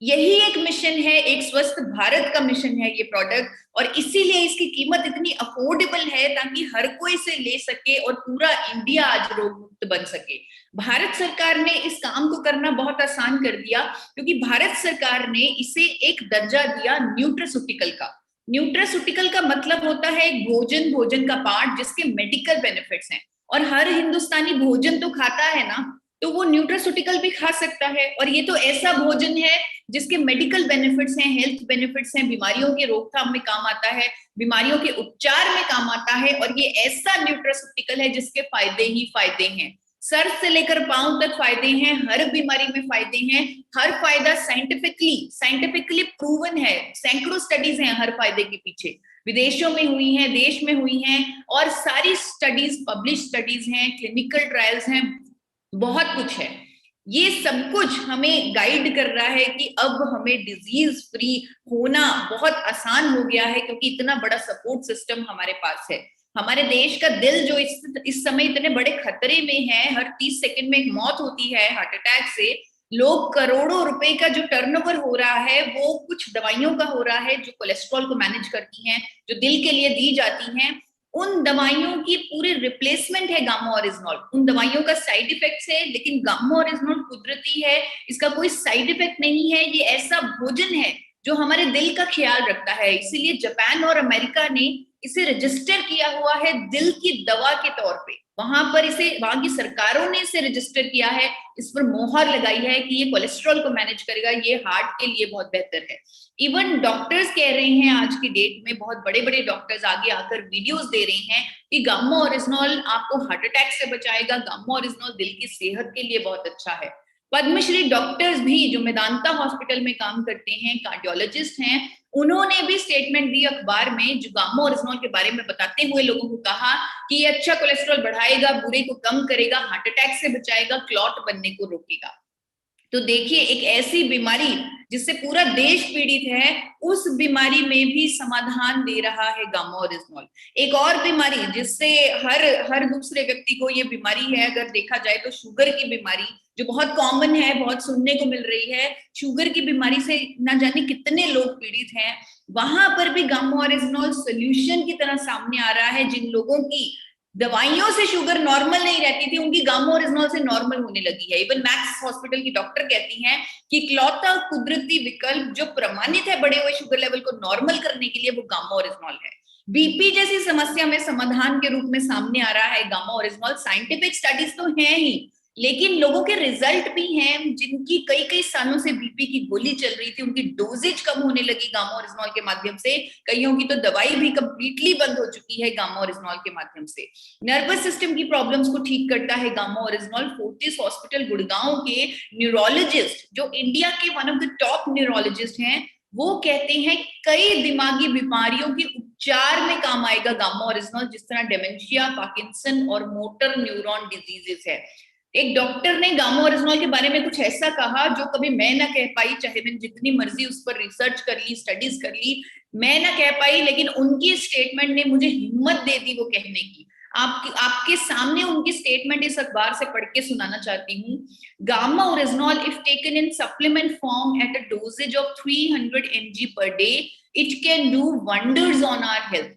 यही एक मिशन है, एक स्वस्थ भारत का मिशन है ये प्रोडक्ट, और इसीलिए इसकी कीमत इतनी अफोर्डेबल है ताकि हर कोई इसे ले सके और पूरा इंडिया आज रोग मुक्त बन सके। भारत सरकार ने इस काम को करना बहुत आसान कर दिया, क्योंकि भारत सरकार ने इसे एक दर्जा दिया न्यूट्रास्यूटिकल का। न्यूट्रास्यूटिकल का मतलब होता है एक भोजन का पार्ट जिसके मेडिकल बेनिफिट्स हैं, और हर हिंदुस्तानी भोजन तो खाता है ना, तो वो न्यूट्रास्यूटिकल भी खा सकता है। और ये तो ऐसा भोजन है जिसके मेडिकल बेनिफिट्स हैं, हेल्थ बेनिफिट्स हैं, बीमारियों के रोकथाम में काम आता है, बीमारियों के उपचार में काम आता है, और ये ऐसा न्यूट्रास्यूटिकल है जिसके फायदे ही फायदे हैं। सर से लेकर पांव तक फायदे हैं, हर बीमारी में फायदे हैं, हर फायदा साइंटिफिकली प्रूवन है, सैकड़ों स्टडीज हैं हर फायदे के पीछे, विदेशों में हुई हैं, देश में हुई हैं, और सारी स्टडीज पब्लिश स्टडीज हैं, क्लिनिकल ट्रायल्स हैं, बहुत कुछ है। ये सब कुछ हमें गाइड कर रहा है कि अब हमें डिजीज फ्री होना बहुत आसान हो गया है, क्योंकि इतना बड़ा सपोर्ट सिस्टम हमारे पास है। हमारे देश का दिल जो इस समय इतने बड़े खतरे में है, हर 30 सेकंड में एक मौत होती है हार्ट अटैक से, लोग करोड़ों रुपए का जो टर्नओवर हो रहा है वो कुछ दवाइयों का हो रहा है जो कोलेस्ट्रॉल को मैनेज करती हैं, जो दिल के लिए दी जाती हैं। उन दवाइयों की पूरी रिप्लेसमेंट है गामा ओरिजिनॉल। उन दवाइयों का साइड इफेक्ट्स है, लेकिन गामा ओरिजिनॉल कुदरती है, इसका कोई साइड इफेक्ट नहीं है। ये ऐसा भोजन है जो हमारे दिल का ख्याल रखता है, इसीलिए जापान और अमेरिका ने इसे रजिस्टर किया हुआ है दिल की दवा के तौर पे। वहां पर इसे, वहां की सरकारों ने इसे रजिस्टर किया है, इस पर मोहर लगाई है कि ये कोलेस्ट्रॉल को मैनेज करेगा, ये हार्ट के लिए बहुत बेहतर है। इवन डॉक्टर्स कह रहे हैं आज की डेट में, बहुत बड़े बड़े डॉक्टर्स आगे आकर वीडियोस दे रहे हैं कि गामा ओरिजिनॉल आपको हार्ट अटैक से बचाएगा, गामा ओरिजिनॉल दिल की सेहत के लिए बहुत अच्छा है। पद्मश्री डॉक्टर्स भी जो मेदांता हॉस्पिटल में काम करते हैं, कार्डियोलॉजिस्ट हैं, उन्होंने भी स्टेटमेंट दी अखबार में, जो गामा ओरिजिनॉल के बारे में बताते हुए लोगों को कहा कि ये अच्छा कोलेस्ट्रॉल बढ़ाएगा, बुरे को कम करेगा, हार्ट अटैक से बचाएगा, क्लॉट बनने को रोकेगा। तो देखिए, एक ऐसी बीमारी जिससे पूरा देश पीड़ित है, उस बीमारी में भी समाधान दे रहा है गामा ओरिजिनॉल। एक और बीमारी जिससे हर दूसरे व्यक्ति को ये बीमारी है, अगर देखा जाए तो शुगर की बीमारी, जो बहुत कॉमन है, बहुत सुनने को मिल रही है। शुगर की बीमारी से ना जाने कितने लोग पीड़ित हैं, वहां पर भी गामा ओरिजिनॉल सोल्यूशन की तरह सामने आ रहा है। जिन लोगों की दवाइयों से शुगर नॉर्मल नहीं रहती थी, उनकी गामा ओरिजिनॉल से नॉर्मल होने लगी है। इवन मैक्स हॉस्पिटल की डॉक्टर कहती हैं कि इकलौता कुदरती विकल्प जो प्रमाणित है बढ़े हुए शुगर लेवल को नॉर्मल करने के लिए, वो गामा ओरिजिनॉल है। बीपी जैसी समस्या में समाधान के रूप में सामने आ रहा है गामा ओरिजिनॉल। साइंटिफिक स्टडीज तो है ही, लेकिन लोगों के रिजल्ट भी हैं जिनकी कई कई सालों से बीपी की गोली चल रही थी, उनकी डोजेज कम होने लगी गामा ओरिजिनॉल के माध्यम से। कईयों की तो दवाई भी कंप्लीटली बंद हो चुकी है गामा ओरिजिनॉल के माध्यम से। नर्वस सिस्टम की प्रॉब्लम्स को ठीक करता है gamma oryzanol. Fortis hospital Gurgaon के न्यूरोलॉजिस्ट, जो इंडिया के one of the top neurologist हैं, वो कहते हैं कई दिमागी बीमारियों के उपचार में काम आएगा गामा ओरिजिनॉल, जिस तरह डेमेंशिया, पार्किंसन और मोटर न्यूरॉन डिजीजेस है। एक डॉक्टर ने गामा ओरिजिनॉल के बारे में कुछ ऐसा कहा जो कभी मैं ना कह पाई, चाहे मैंने जितनी मर्जी उस पर रिसर्च कर ली, स्टडीज कर ली, मैं ना कह पाई, लेकिन उनकी स्टेटमेंट ने मुझे हिम्मत दे दी वो कहने की। आपके सामने उनकी स्टेटमेंट इस अखबार से पढ़ के सुनाना चाहती हूँ। Gamma oryzanol if taken in supplement form at a dosages of 300 mg per day, it can do wonders on our health।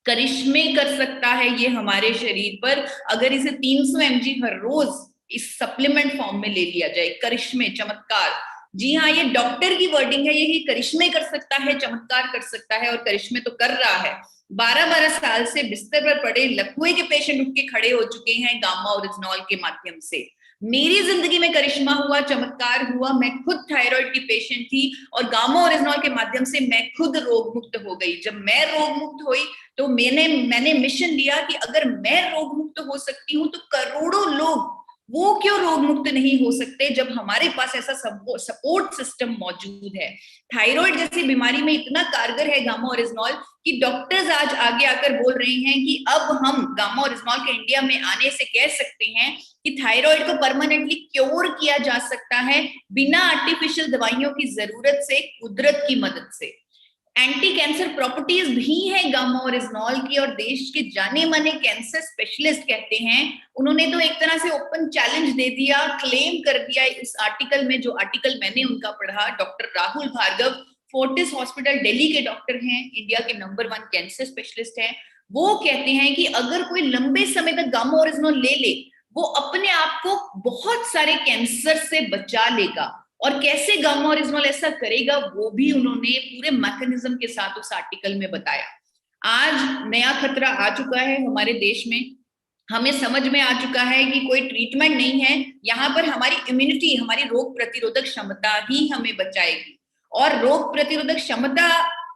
करिश्मे कर सकता है ये हमारे शरीर पर, अगर इसे 300 mg हर रोज इस सप्लीमेंट फॉर्म में ले लिया जाए। करिश्मे, चमत्कार, जी हाँ, ये डॉक्टर की वर्डिंग है, ये करिश्मे कर सकता है, चमत्कार कर सकता है, और करिश्मे तो कर रहा है। 12-12 साल से बिस्तर पर पड़े लकवे के पेशेंट उठ के खड़े हो चुके हैं गामा ओरिजिनॉल के माध्यम से। मेरी जिंदगी में करिश्मा हुआ, चमत्कार हुआ। मैं खुद थायराइड की पेशेंट थी और गामा ओरिजिनॉल के माध्यम से मैं खुद रोग मुक्त हो गई। जब मैं रोग मुक्त हुई तो मैंने मिशन लिया कि अगर मैं रोग मुक्त हो सकती हूँ तो करोड़ों लोग वो क्यों रोग मुक्त नहीं हो सकते, जब हमारे पास ऐसा सपोर्ट सिस्टम मौजूद है। थायराइड जैसी बीमारी में इतना कारगर है गामा ओरिजिनॉल कि डॉक्टर्स आज आगे आकर बोल रहे हैं कि अब हम गामा ओरिजिनॉल के इंडिया में आने से कह सकते हैं कि थायराइड को परमानेंटली क्योर किया जा सकता है बिना आर्टिफिशियल दवाइयों की जरूरत से, कुदरत की मदद से। एंटी कैंसर प्रॉपर्टीज भी हैं गामा ओरिजिनॉल की, और देश के जाने माने कैंसर स्पेशलिस्ट कहते हैं, उन्होंने तो एक तरह से ओपन चैलेंज दे दिया, क्लेम कर दिया इस आर्टिकल में, जो आर्टिकल मैंने उनका पढ़ा। डॉक्टर राहुल भार्गव फोर्टिस हॉस्पिटल दिल्ली के डॉक्टर हैं, इंडिया के नंबर 1 कैंसर स्पेशलिस्ट हैं। वो कहते हैं कि अगर कोई लंबे समय तक गामा ओरिजिनॉल ले ले, वो अपने आप को बहुत सारे कैंसर से बचा लेगा। और कैसे गामा ओरिजिनॉल ऐसा करेगा वो भी उन्होंने पूरे मैकेनिज्म के साथ उस आर्टिकल में बताया। आज नया खतरा आ चुका है हमारे देश में, हमें समझ में आ चुका है कि कोई ट्रीटमेंट नहीं है, यहाँ पर हमारी इम्यूनिटी, हमारी रोग प्रतिरोधक क्षमता ही हमें बचाएगी। और रोग प्रतिरोधक क्षमता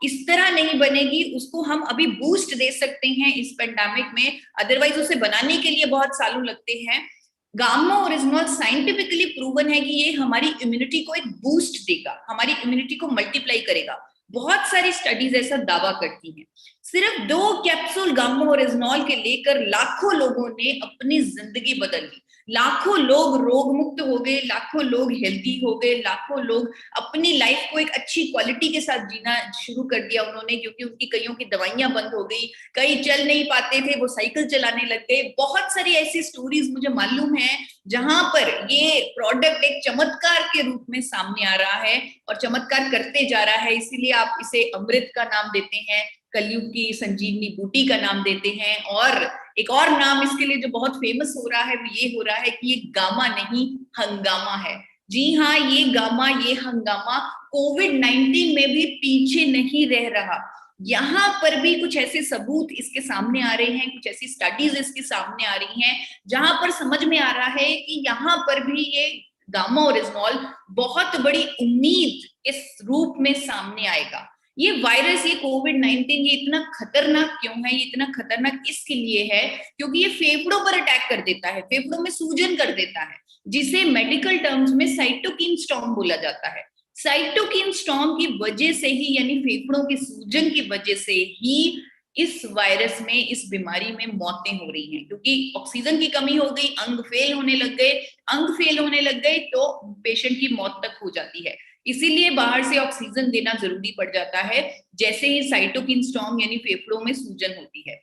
इस तरह नहीं बनेगी, उसको हम अभी बूस्ट दे सकते हैं इस पेंडेमिक में, अदरवाइज उसे बनाने के लिए बहुत सालों लगते हैं। गामा ओरिजिनॉल साइंटिफिकली प्रूवन है कि ये हमारी इम्यूनिटी को एक बूस्ट देगा, हमारी इम्यूनिटी को मल्टीप्लाई करेगा। बहुत सारी स्टडीज ऐसा दावा करती हैं। सिर्फ 2 कैप्सूल गामा ओरिजिनॉल के लेकर लाखों लोगों ने अपनी जिंदगी बदल ली, लाखों लोग रोग मुक्त हो गए, लाखों लोग हेल्दी हो गए, लाखों लोग अपनी लाइफ को एक अच्छी क्वालिटी के साथ जीना शुरू कर दिया उन्होंने, क्योंकि उनकी कईयों की दवाइयां बंद हो गई, कई चल नहीं पाते थे, वो साइकिल चलाने लग गए। बहुत सारी ऐसी स्टोरीज मुझे मालूम है जहां पर ये प्रोडक्ट एक चमत्कार के रूप में सामने आ रहा है और चमत्कार करते जा रहा है। इसीलिए आप इसे अमृत का नाम देते हैं, कलयुग की संजीवनी बूटी का नाम देते हैं, और एक और नाम इसके लिए जो बहुत फेमस हो रहा है वो ये हो रहा है कि ये गामा नहीं हंगामा है। जी हाँ, ये गामा, ये हंगामा कोविड-19 में भी पीछे नहीं रह रहा। यहाँ पर भी कुछ ऐसे सबूत इसके सामने आ रहे हैं, कुछ ऐसी स्टडीज इसके सामने आ रही हैं जहां पर समझ में आ रहा है कि यहाँ पर भी ये गामा ओरिजिनॉल बहुत बड़ी उम्मीद इस रूप में सामने आएगा। ये वायरस, ये कोविड-19, ये इतना खतरनाक क्यों है? ये इतना खतरनाक इसके लिए है क्योंकि ये फेफड़ों पर अटैक कर देता है, फेफड़ों में सूजन कर देता है, जिसे मेडिकल टर्म्स में साइटोकिन स्टॉर्म बोला जाता है। साइटोकिन स्टॉर्म की वजह से ही, यानी फेफड़ों की सूजन की वजह से ही इस वायरस में, इस बीमारी में मौतें हो रही हैं, क्योंकि ऑक्सीजन की कमी हो गई, अंग फेल होने लग गए, अंग फेल होने लग गए तो पेशेंट की मौत तक हो जाती है। इसीलिए बाहर से ऑक्सीजन देना जरूरी पड़ जाता है जैसे ही साइटोकिन स्टॉर्म यानी फेफड़ों में सूजन होती है।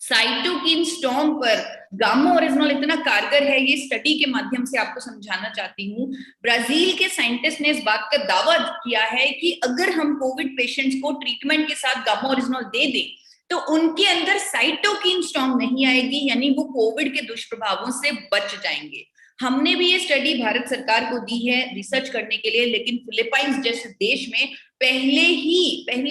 साइटोकिन स्टॉर्म पर गामा ओरिजिनॉल इतना कारगर है, ये स्टडी के माध्यम से आपको समझाना चाहती हूँ। ब्राजील के साइंटिस्ट ने इस बात का दावा किया है कि अगर हम कोविड पेशेंट्स को ट्रीटमेंट के साथ गामा ओरिजिनॉल दे दें तो उनके अंदर साइटोकिन स्टॉर्म नहीं आएगी, यानी वो कोविड के दुष्प्रभावों से बच जाएंगे। हमने भी ये स्टडी भारत सरकार को दी है रिसर्च करने के लिए, लेकिन फिलीपाइंस जैसे देश में पहले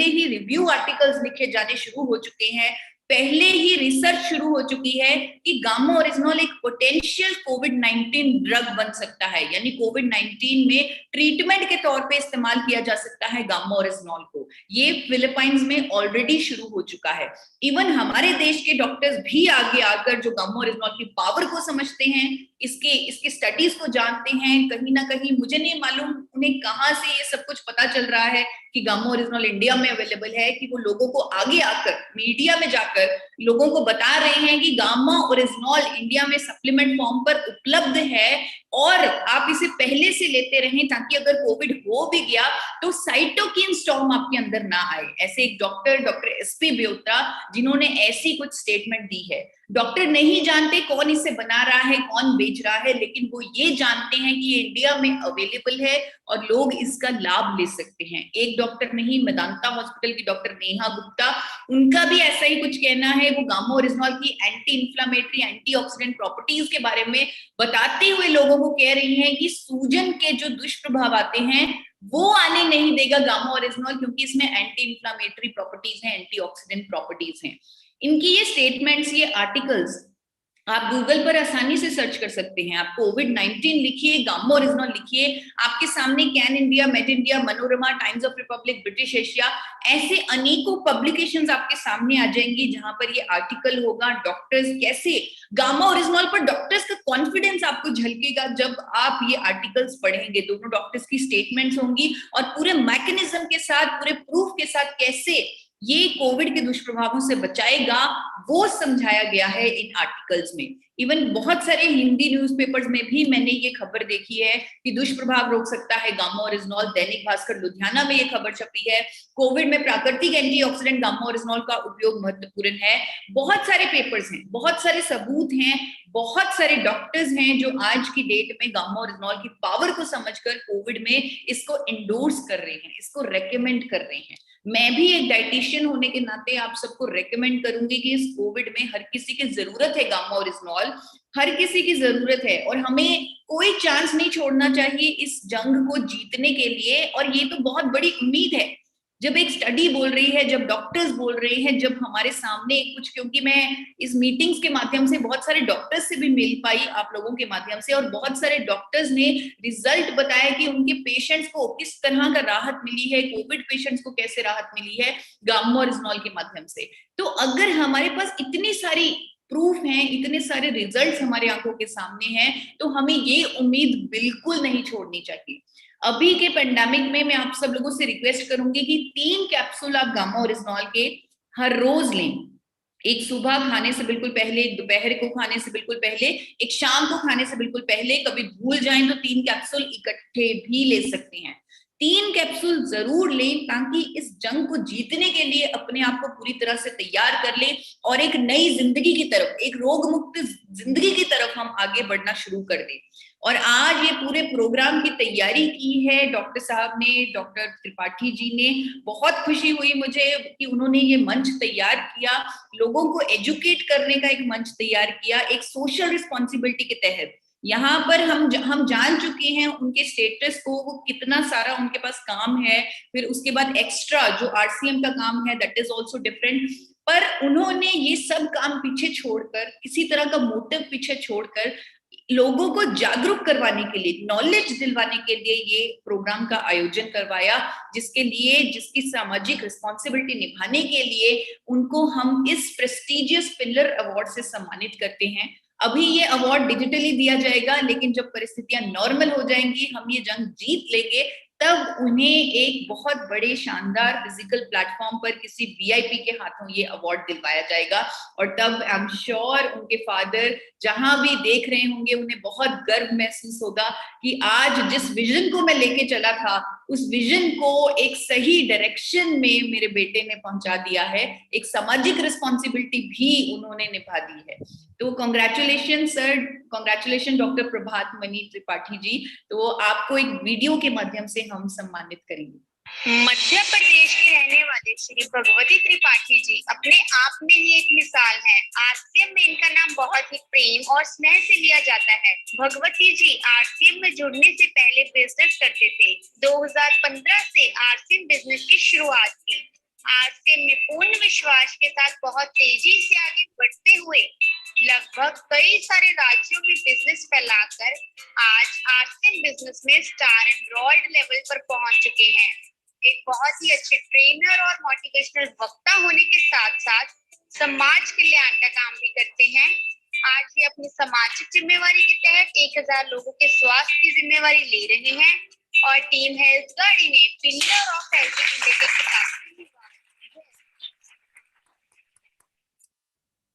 ही रिव्यू आर्टिकल्स लिखे जाने शुरू हो चुके हैं, पहले ही रिसर्च शुरू हो चुकी है कि गामा ओरिजिनॉल एक पोटेंशियल कोविड-19 ड्रग बन सकता है, यानी कोविड-19 में ट्रीटमेंट के तौर पे इस्तेमाल किया जा सकता है गामा ओरिजिनॉल को। ये फिलीपाइंस में ऑलरेडी शुरू हो चुका है। इवन हमारे देश के डॉक्टर्स भी आगे आकर जो गामा ओरिजिनॉल की पावर को समझते हैं, इसके स्टडीज को जानते हैं, कहीं ना कहीं मुझे नहीं मालूम उन्हें कहाँ से ये सब कुछ पता चल रहा है कि गामा ओरिजिनॉल इंडिया में अवेलेबल है, कि वो लोगों को आगे आकर मीडिया में जाकर लोगों को बता रहे हैं कि गामा ओरिजिनॉल इंडिया में सप्लीमेंट फॉर्म पर उपलब्ध है और आप इसे पहले से लेते रहें, ताकि अगर कोविड हो भी गया तो साइटोकिन स्टॉर्म आपके अंदर ना आए। ऐसे एक डॉक्टर एसपी ब्योत्रा, जिन्होंने ऐसी कुछ स्टेटमेंट दी है। डॉक्टर नहीं जानते कौन इसे बना रहा है, कौन बेच रहा है, लेकिन वो ये जानते हैं कि ये इंडिया में अवेलेबल है और लोग इसका लाभ ले सकते हैं। एक डॉक्टर नहीं, मेदांता हॉस्पिटल की डॉक्टर नेहा गुप्ता, उनका भी ऐसा ही कुछ कहना है। वो गामा ओरिजिनॉल की एंटी इंफ्लेमेटरी, एंटीऑक्सीडेंट प्रॉपर्टीज के बारे में बताते हुए लोगों को कह रही हैं कि सूजन के जो दुष्प्रभाव आते हैं वो आने नहीं देगा गामा ओरिजिनॉल, क्योंकि इसमें एंटी इंफ्लेमेटरी प्रॉपर्टीज हैं, एंटीऑक्सीडेंट प्रॉपर्टीज हैं। इनकी ये स्टेटमेंट्स, ये आर्टिकल्स आप गूगल पर आसानी से सर्च कर सकते हैं। आप कोविड-19 लिखिए, गामा ओरिजिनॉल लिखिए, आपके सामने can India, met India, Manorama, Times of Republic, British Asia, ऐसे अनेकों पब्लिकेशंस आपके सामने आ जाएंगी जहां पर ये आर्टिकल होगा। डॉक्टर्स कैसे गामा ओरिजिनॉल पर, डॉक्टर्स का कॉन्फिडेंस आपको झलकेगा जब आप ये आर्टिकल्स पढ़ेंगे। दोनों डॉक्टर्स की स्टेटमेंट्स होंगी और पूरे मैकेनिज्म के साथ, पूरे प्रूफ के साथ कैसे ये कोविड के दुष्प्रभावों से बचाएगा, वो समझाया गया है इन आर्टिकल्स में। इवन बहुत सारे हिंदी न्यूज़पेपर्स में भी मैंने ये खबर देखी है कि दुष्प्रभाव रोक सकता है गामा ओरिजिनॉल। दैनिक भास्कर लुधियाना में ये खबर छपी है, कोविड में प्राकृतिक एंटीऑक्सीडेंट गामा ओरिजिनॉल का उपयोग महत्वपूर्ण है। बहुत सारे पेपर्स हैं, बहुत सारे सबूत हैं, बहुत सारे डॉक्टर्स हैं जो आज की डेट में गामा ओरिजिनॉल की पावर को समझकर कोविड में इसको इंडोर्स कर रहे हैं, इसको रेकमेंड कर रहे हैं। मैं भी एक डाइटिशियन होने के नाते आप सबको रेकमेंड करूंगी कि इस कोविड में हर किसी की जरूरत है गामा ओरिजिनॉल, हर किसी की जरूरत है और हमें कोई चांस नहीं छोड़ना चाहिए इस जंग को जीतने के लिए। और ये तो बहुत बड़ी उम्मीद है जब एक स्टडी बोल रही है, जब डॉक्टर्स बोल रहे हैं, जब हमारे सामने कुछ, क्योंकि मैं इस मीटिंग्स के माध्यम से बहुत सारे डॉक्टर्स से भी मिल पाई आप लोगों के माध्यम से, और बहुत सारे डॉक्टर्स ने रिजल्ट बताया कि उनके पेशेंट्स को किस तरह का राहत मिली है, कोविड पेशेंट्स को कैसे राहत मिली है गामा ओरिजिनॉल के माध्यम से। तो अगर हमारे पास इतनी सारी प्रूफ हैं, इतने सारे रिजल्ट्स हमारे आंखों के सामने हैं, तो हमें ये उम्मीद बिल्कुल नहीं छोड़नी चाहिए। अभी के पेंडेमिक में मैं आप सब लोगों से रिक्वेस्ट करूंगी कि 3 कैप्सूल आप गामा ओरिजिनॉल के हर रोज लें। एक सुबह खाने से बिल्कुल पहले, एक दोपहर को खाने से बिल्कुल पहले, एक शाम को खाने से बिल्कुल पहले। कभी भूल जाएं तो 3 कैप्सूल इकट्ठे भी ले सकते हैं। 3 कैप्सूल जरूर लें ताकि इस जंग को जीतने के लिए अपने आप को पूरी तरह से तैयार कर लें और एक नई जिंदगी की तरफ, एक रोग मुक्त जिंदगी की तरफ हम आगे बढ़ना शुरू कर दें। और आज ये पूरे प्रोग्राम की तैयारी की है डॉक्टर साहब ने, डॉक्टर त्रिपाठी जी ने। बहुत खुशी हुई मुझे कि उन्होंने ये मंच तैयार किया, लोगों को एजुकेट करने का एक मंच तैयार किया, एक सोशल रिस्पॉन्सिबिलिटी के तहत। यहाँ पर हम जान चुके हैं उनके स्टेटस को, वो कितना सारा उनके पास काम है, फिर उसके बाद एक्स्ट्रा जो आरसीएम का काम है दैट इज आल्सो डिफरेंट। पर उन्होंने ये सब काम पीछे छोड़कर, किसी तरह का मोटिव पीछे छोड़कर लोगों को जागरूक करवाने के लिए, नॉलेज दिलवाने के लिए ये प्रोग्राम का आयोजन करवाया, जिसकी सामाजिक रिस्पॉन्सिबिलिटी निभाने के लिए उनको हम इस प्रेस्टिजियस पिलर अवार्ड से सम्मानित करते हैं। अभी ये अवार्ड डिजिटली दिया जाएगा, लेकिन जब परिस्थितियां नॉर्मल हो जाएंगी, हम ये जंग जीत लेंगे, तब उन्हें एक बहुत बड़े शानदार फिजिकल प्लेटफॉर्म पर किसी वीआईपी के हाथों ये अवार्ड दिलवाया जाएगा। और तब आई एम श्योर उनके फादर जहां भी देख रहे होंगे, उन्हें बहुत गर्व महसूस होगा कि आज जिस विजन को मैं लेके चला था, उस विजन को एक सही डायरेक्शन में मेरे बेटे ने पहुंचा दिया है। एक सामाजिक रिस्पॉन्सिबिलिटी भी उन्होंने निभा दी है। तो कांग्रेचुलेशन सर, कांग्रेचुलेशन डॉक्टर प्रभात मणि त्रिपाठी जी। तो आपको एक वीडियो के माध्यम से हम सम्मानित करेंगे। मध्य प्रदेश के रहने वाले श्री भगवती त्रिपाठी जी अपने आप में ही एक मिसाल है। आरसीएम में इनका नाम बहुत ही प्रेम और स्नेह से लिया जाता है। भगवती जी आरसीएम में जुड़ने से पहले बिजनेस करते थे। 2015 से आरसीएम बिजनेस की शुरुआत की। आरसीएम में पूर्ण विश्वास के साथ बहुत तेजी से आगे बढ़ते हुए लगभग कई सारे राज्यों में बिजनेस फैलाकर आज आरसीएम बिजनेस में स्टार एनरोल्ड लेवल पर पहुंच चुके हैं। एक बहुत ही अच्छे ट्रेनर और मोटिवेशनल वक्ता होने के साथ साथ समाज कल्याण का काम भी करते हैं। आज ये अपनी सामाजिक जिम्मेवारी के तहत 1000 लोगों के स्वास्थ्य की जिम्मेवारी ले रहे हैं और टीम हेल्थ गाड़ी ने पिलर ऑफ हेल्थ इंडिया के खिताब।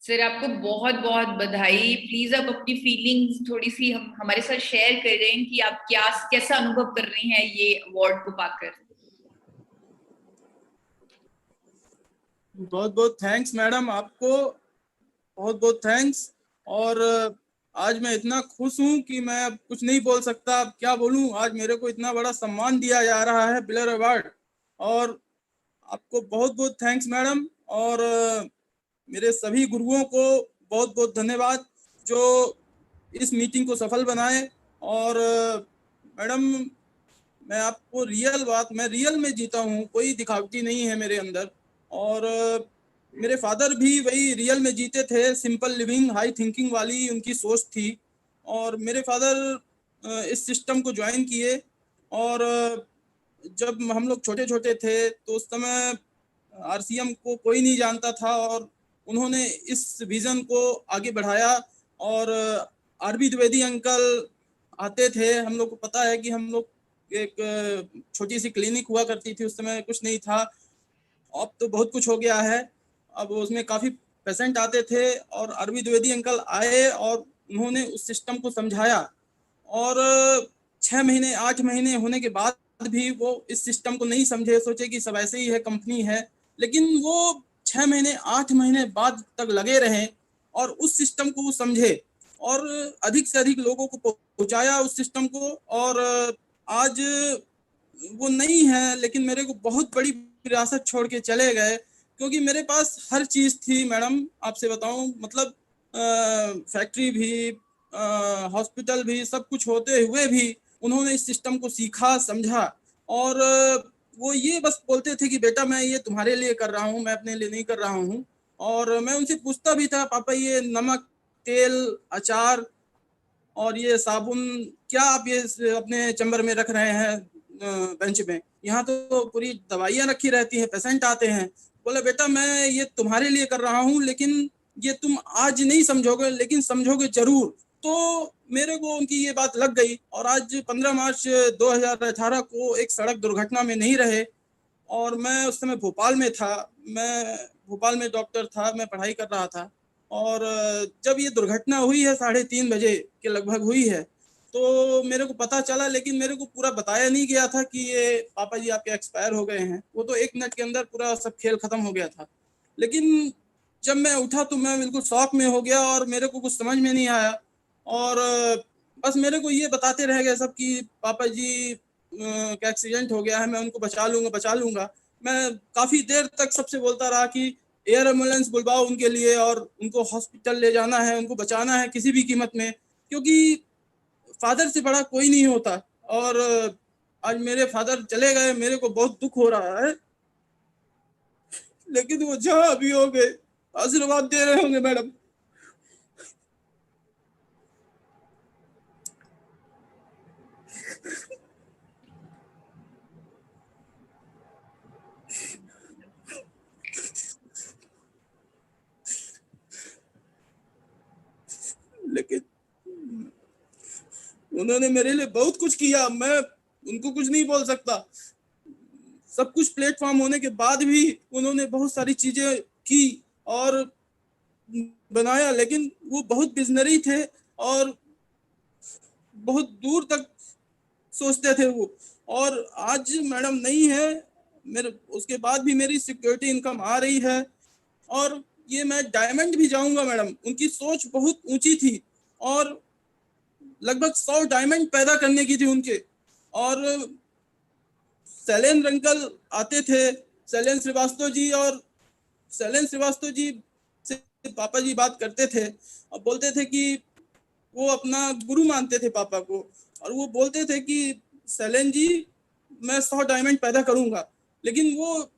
सर आपको बहुत बहुत बधाई। प्लीज आप अपनी फीलिंग्स थोड़ी सी हमारे साथ शेयर कर रहे हैं कि आप कैसा अनुभव कर रही हैं ये अवार्ड को पाकर। बहुत बहुत थैंक्स मैडम, आपको बहुत बहुत थैंक्स। और आज मैं इतना खुश हूं कि मैं अब कुछ नहीं बोल सकता। अब क्या बोलूं, आज मेरे को इतना बड़ा सम्मान दिया जा रहा है, पिलर अवार्ड। और आपको बहुत बहुत थैंक्स मैडम। और मेरे सभी गुरुओं को बहुत बहुत धन्यवाद जो इस मीटिंग को सफल बनाए। और मैडम मैं आपको मैं रियल में जीता हूँ, कोई दिखावटी नहीं है मेरे अंदर। और मेरे फादर भी वही रियल में जीते थे, सिंपल लिविंग हाई थिंकिंग वाली उनकी सोच थी। और मेरे फादर इस सिस्टम को ज्वाइन किए। और जब हम लोग छोटे छोटे थे तो उस समय आरसीएम को कोई नहीं जानता था और उन्होंने इस विजन को आगे बढ़ाया। और आरबी द्विवेदी अंकल आते थे, हम लोग को पता है कि हम लोग एक छोटी सी क्लिनिक हुआ करती थी, उस समय कुछ नहीं था। अब तो बहुत कुछ हो गया है, अब उसमें काफी पेशेंट आते थे और आरबी द्विवेदी अंकल आए और उन्होंने उस सिस्टम को समझाया। और 6 महीने 8 महीने होने के बाद भी वो इस सिस्टम को नहीं समझे, सोचे कि सब ऐसे ही है, कंपनी है। लेकिन वो 6 महीने 8 महीने बाद तक लगे रहे और उस सिस्टम को वो समझे और अधिक से अधिक लोगों को पहुंचाया उस सिस्टम को। और आज वो नहीं है, लेकिन मेरे को बहुत बड़ी विरासत छोड़ के चले गए, क्योंकि मेरे पास हर चीज थी मैडम। आपसे बताऊं, मतलब फैक्ट्री भी, हॉस्पिटल भी, सब कुछ होते हुए भी उन्होंने इस सिस्टम को सीखा, समझा। और वो ये बस बोलते थे कि बेटा मैं ये तुम्हारे लिए कर रहा हूँ, मैं अपने लिए नहीं कर रहा हूँ। और मैं उनसे पूछता भी था, पापा ये नमक, तेल, अचार और ये साबुन क्या आप ये अपने चैम्बर में रख रहे हैं बेंच में? यहाँ तो पूरी दवाइयाँ रखी रहती हैं, पेशेंट आते हैं। बोले बेटा मैं ये तुम्हारे लिए कर रहा हूँ, लेकिन ये तुम आज नहीं समझोगे लेकिन समझोगे जरूर। तो मेरे को उनकी ये बात लग गई। और आज 15 मार्च 2018 को एक सड़क दुर्घटना में नहीं रहे। और मैं उस समय भोपाल में था, मैं भोपाल में डॉक्टर था, मैं पढ़ाई कर रहा था। और जब ये दुर्घटना हुई है 3:30 बजे के लगभग हुई है, तो मेरे को पता चला, लेकिन मेरे को पूरा बताया नहीं गया था कि ये पापा जी आपके एक्सपायर हो गए हैं। वो तो 1 मिनट के अंदर पूरा सब खेल खत्म हो गया था। लेकिन जब मैं उठा तो मैं बिल्कुल शॉक में हो गया और मेरे को कुछ समझ में नहीं आया। और बस मेरे को ये बताते रह गए सब कि पापा जी का एक्सीडेंट हो गया है, मैं उनको बचा लूंगा। मैं काफी देर तक सबसे बोलता रहा कि एयर एम्बुलेंस बुलवाओ उनके लिए और उनको हॉस्पिटल ले जाना है, उनको बचाना है किसी भी कीमत में, क्योंकि फादर से बड़ा कोई नहीं होता। और आज मेरे फादर चले गए, मेरे को बहुत दुख हो रहा है, लेकिन वो जहाँ भी होंगे आशीर्वाद दे रहे होंगे मैडम। लेकिन उन्होंने मेरे लिए बहुत कुछ किया, मैं उनको कुछ नहीं बोल सकता। सब कुछ प्लेटफॉर्म होने के बाद भी उन्होंने बहुत सारी चीजें की और बनाया, लेकिन वो बहुत विजनरी थे और बहुत दूर तक सोचते थे वो। और आज मैडम नहीं है, मेरे उसके बाद भी मेरी सिक्योरिटी इनकम आ रही है। और ये मैं डायमंड भी जाऊंगा मैडम, उनकी सोच बहुत ऊंची थी और लगभग 100 डायमंड पैदा करने की थी उनके। और शैलेंद्र अंकल आते थे, शैलेंद्र श्रीवास्तव जी, और शैलेंद्र श्रीवास्तव जी से पापा जी बात करते थे और बोलते थे कि वो अपना गुरु मानते थे पापा को। और वो बोलते थे कि शैलेंद्र जी मैं 100 डायमंड पैदा करूंगा। लेकिन वो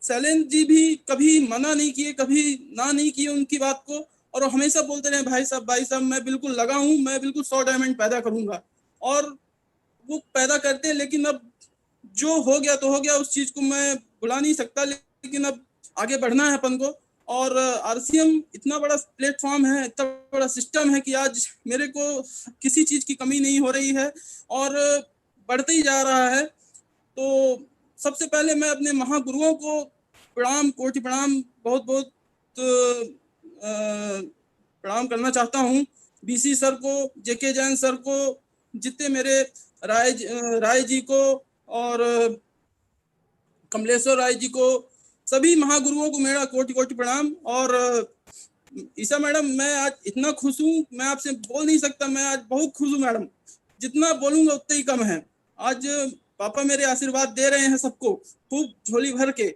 शैलेंद्र जी भी कभी मना नहीं किए, कभी ना नहीं किए उनकी बात को, और हमेशा बोलते रहे भाई साहब मैं बिल्कुल लगा हूँ, मैं बिल्कुल 100 डायमंड पैदा करूंगा, और वो पैदा करते हैं। लेकिन अब जो हो गया तो हो गया, उस चीज को मैं भुला नहीं सकता, लेकिन अब आगे बढ़ना है अपन को। और आरसीएम इतना बड़ा प्लेटफॉर्म है, इतना बड़ा सिस्टम है कि आज मेरे को किसी चीज की कमी नहीं हो रही है और बढ़ते ही जा रहा है। तो सबसे पहले मैं अपने महागुरुओं को प्रणाम, कोटि प्रणाम, बहुत बहुत प्रणाम करना चाहता हूँ। बीसी सर को, जेके जैन सर को, जितने मेरे राय जी को और कमलेश्वर राय जी को, सभी महागुरुओं को मेरा कोटि कोटि प्रणाम। और ईसा मैडम, मैं आज इतना खुश हूँ, मैं आपसे बोल नहीं सकता, मैं आज बहुत खुश हूँ मैडम, जितना बोलूंगा उतना ही कम है। आज पापा मेरे आशीर्वाद दे रहे हैं सबको खूब झोली भर के,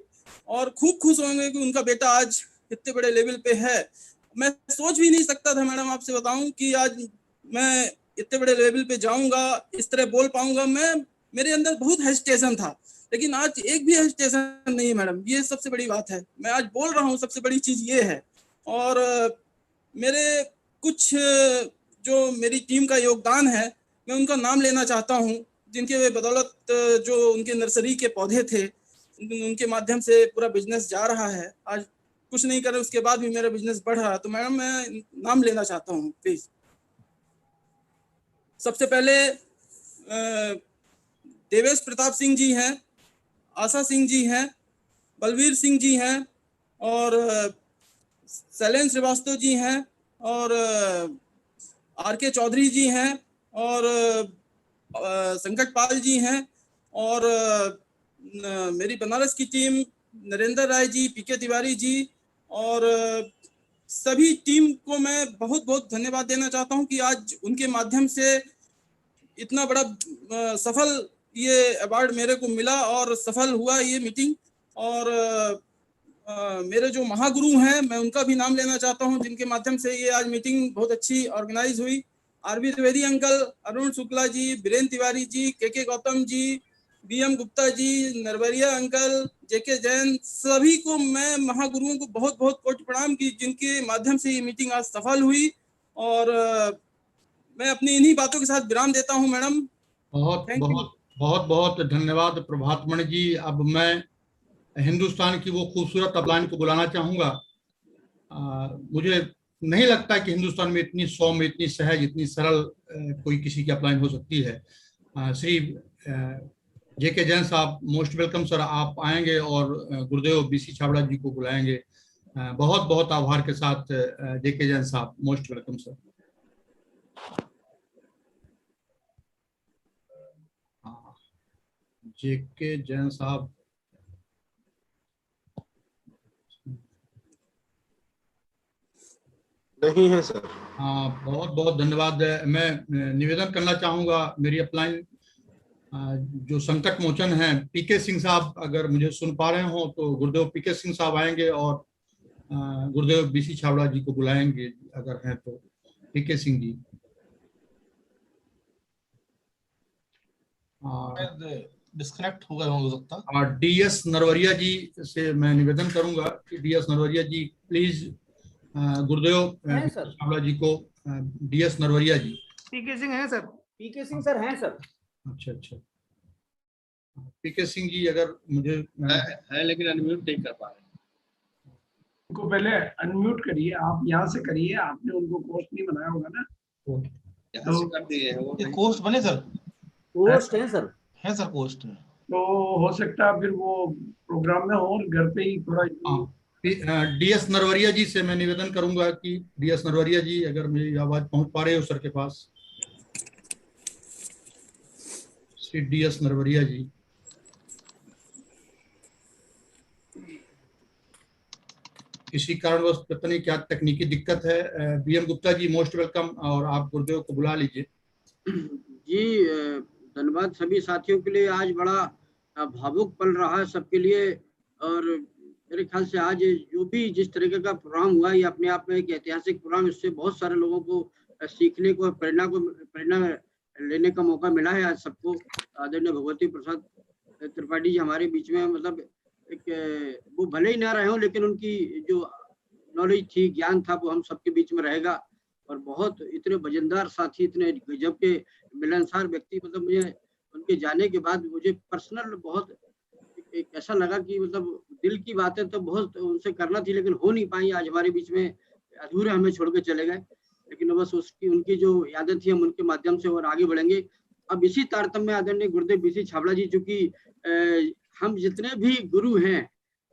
और खूब खुश होंगे कि उनका बेटा आज इतने बड़े लेवल पे है। मैं सोच भी नहीं सकता था मैडम, आपसे बताऊं कि आज मैं इतने बड़े लेवल पे जाऊंगा, इस तरह बोल पाऊंगा। मेरे अंदर बहुत हेजिटेशन था, लेकिन आज एक भी हेजिटेशन नहीं है मैडम, ये सबसे बड़ी बात है। मैं आज बोल रहा हूँ, सबसे बड़ी चीज ये है। और मेरे कुछ जो मेरी टीम का योगदान है, मैं उनका नाम लेना चाहता हूँ, जिनके बदौलत जो उनके नर्सरी के पौधे थे, उनके माध्यम से पूरा बिजनेस जा रहा है। आज कुछ नहीं करे उसके बाद भी मेरा बिजनेस बढ़ रहा है। तो मैडम, मैं नाम लेना चाहता हूँ प्लीज। सबसे पहले देवेश प्रताप सिंह जी हैं, आशा सिंह जी हैं, बलवीर सिंह जी हैं, और शैलेंद्र श्रीवास्तव जी हैं, और आर.के. चौधरी जी हैं, और संकट पाल जी हैं, और मेरी बनारस की टीम नरेंद्र राय जी, पीके तिवारी जी, और सभी टीम को मैं बहुत बहुत धन्यवाद देना चाहता हूं कि आज उनके माध्यम से इतना बड़ा सफल ये अवार्ड मेरे को मिला और सफल हुआ ये मीटिंग। और मेरे जो महागुरु हैं, मैं उनका भी नाम लेना चाहता हूं, जिनके माध्यम से ये आज मीटिंग बहुत अच्छी ऑर्गेनाइज हुई। आर.बी. द्विवेदी अंकल, अरुण शुक्ला जी, बीरेन्द्र तिवारी जी, के गौतम जी, बी.एम. गुप्ता जी, नरवरिया अंकल, जेके जैन, सभी को मैं महागुरुओं को बहुत बहुत कोटि प्रणाम की, जिनके माध्यम से ये मीटिंग आज सफल हुई। और मैं अपनी इन्हीं बातों के साथ विराम देता हूं मैडम। बहुत बहुत बहुत बहुत धन्यवाद प्रभातमणि जी। अब मैं हिंदुस्तान की वो खूबसूरत अपलाइन को बुलाना चाहूंगा। मुझे नहीं लगता कि हिंदुस्तान में इतनी सौम्य, इतनी सहज, इतनी सरल कोई किसी की अपलाइन हो सकती है। श्री जेके जैन साहब, मोस्ट वेलकम सर। आप आएंगे और गुरुदेव बीसी छाबड़ा जी को बुलाएंगे। बहुत बहुत आभार के साथ जेके जैन साहब, मोस्ट वेलकम सर। जेके जैन साहब, नहीं है सर। हाँ, बहुत बहुत धन्यवाद। मैं निवेदन करना चाहूंगा, मेरी अपलाइन जो संकट मोचन है, पीके सिंह साहब, अगर मुझे सुन पा रहे हो तो गुरुदेव पीके सिंह साहब आएंगे और गुरुदेव बीसी छाबड़ा जी को बुलाएंगे अगर हैं तो। पीके सिंह जी, डिस्कनेक्ट हो गए हो सकता। और डीएस नरवरिया जी से मैं निवेदन करूंगा कि डीएस नरवरिया जी प्लीज गुरुदेव छाबड़ा जी को, डीएस नरवरिया जी। पीके सिंह हैं सर। पीके सिंह सर हैं सर। अच्छा अच्छा, पीके सिंह जी अगर मुझे है लेकिन अनम्यूट नहीं कर पा रहे। उनको पहले अनम्यूट करिए, आप यहाँ से करिए, आपने उनको कोस्ट नहीं बनाया होगा ना। यहाँ से कर दिए हैं वो। ये कोस्ट बने सर? कोस्ट है सर। है सर कोस्ट। तो हो सकता है फिर वो प्रोग्राम में हो और घर पे ही थोड़ा। डीएस नरवरिया जी से मैं निवेदन करूंगा कि डीएस नरवरिया जी अगर मेरी आवाज पहुंच पा रहे हो सर के पास। श्री डीएस नरवरिया जी। किसी कारणवश पता नहीं क्या तकनीकी दिक्कत है। BM Gupta ji, most welcome, और आप गुरुदेव को बुला लीजिए। जी धन्यवाद सभी साथियों के लिए। आज बड़ा भावुक पल रहा है सबके लिए, और मेरे ख्याल से आज जो भी जिस तरीके का प्रोग्राम हुआ, ये अपने आप में एक ऐतिहासिक प्रोग्राम। इससे बहुत सारे लोगों को सीखने को, प्रेरणा लेने का मौका मिला है आज सबको। आदरणीय भगवती प्रसाद त्रिपाठी जी हमारे बीच में, मतलब वो भले ही ना रहे हों, लेकिन उनकी जो नॉलेज थी, ज्ञान था, वो हम सबके बीच में रहेगा। और बहुत इतने वजनदार साथी, इतने गजब के मिलनसार व्यक्ति, मतलब मुझे उनके जाने के बाद मुझे पर्सनल बहुत एक ऐसा लगा कि मतलब दिल की बातें तो बहुत उनसे करना थी, लेकिन हो नहीं पाई। आज हमारे बीच में अधूरे हमें छोड़ के चले गए, लेकिन बस उनकी जो यादें थी, हम उनके माध्यम से और आगे बढ़ेंगे। अब इसी तारतम्य में आदरणीय गुरुदेव बीसी छाबड़ा जी, चूंकि हम जितने भी गुरु हैं,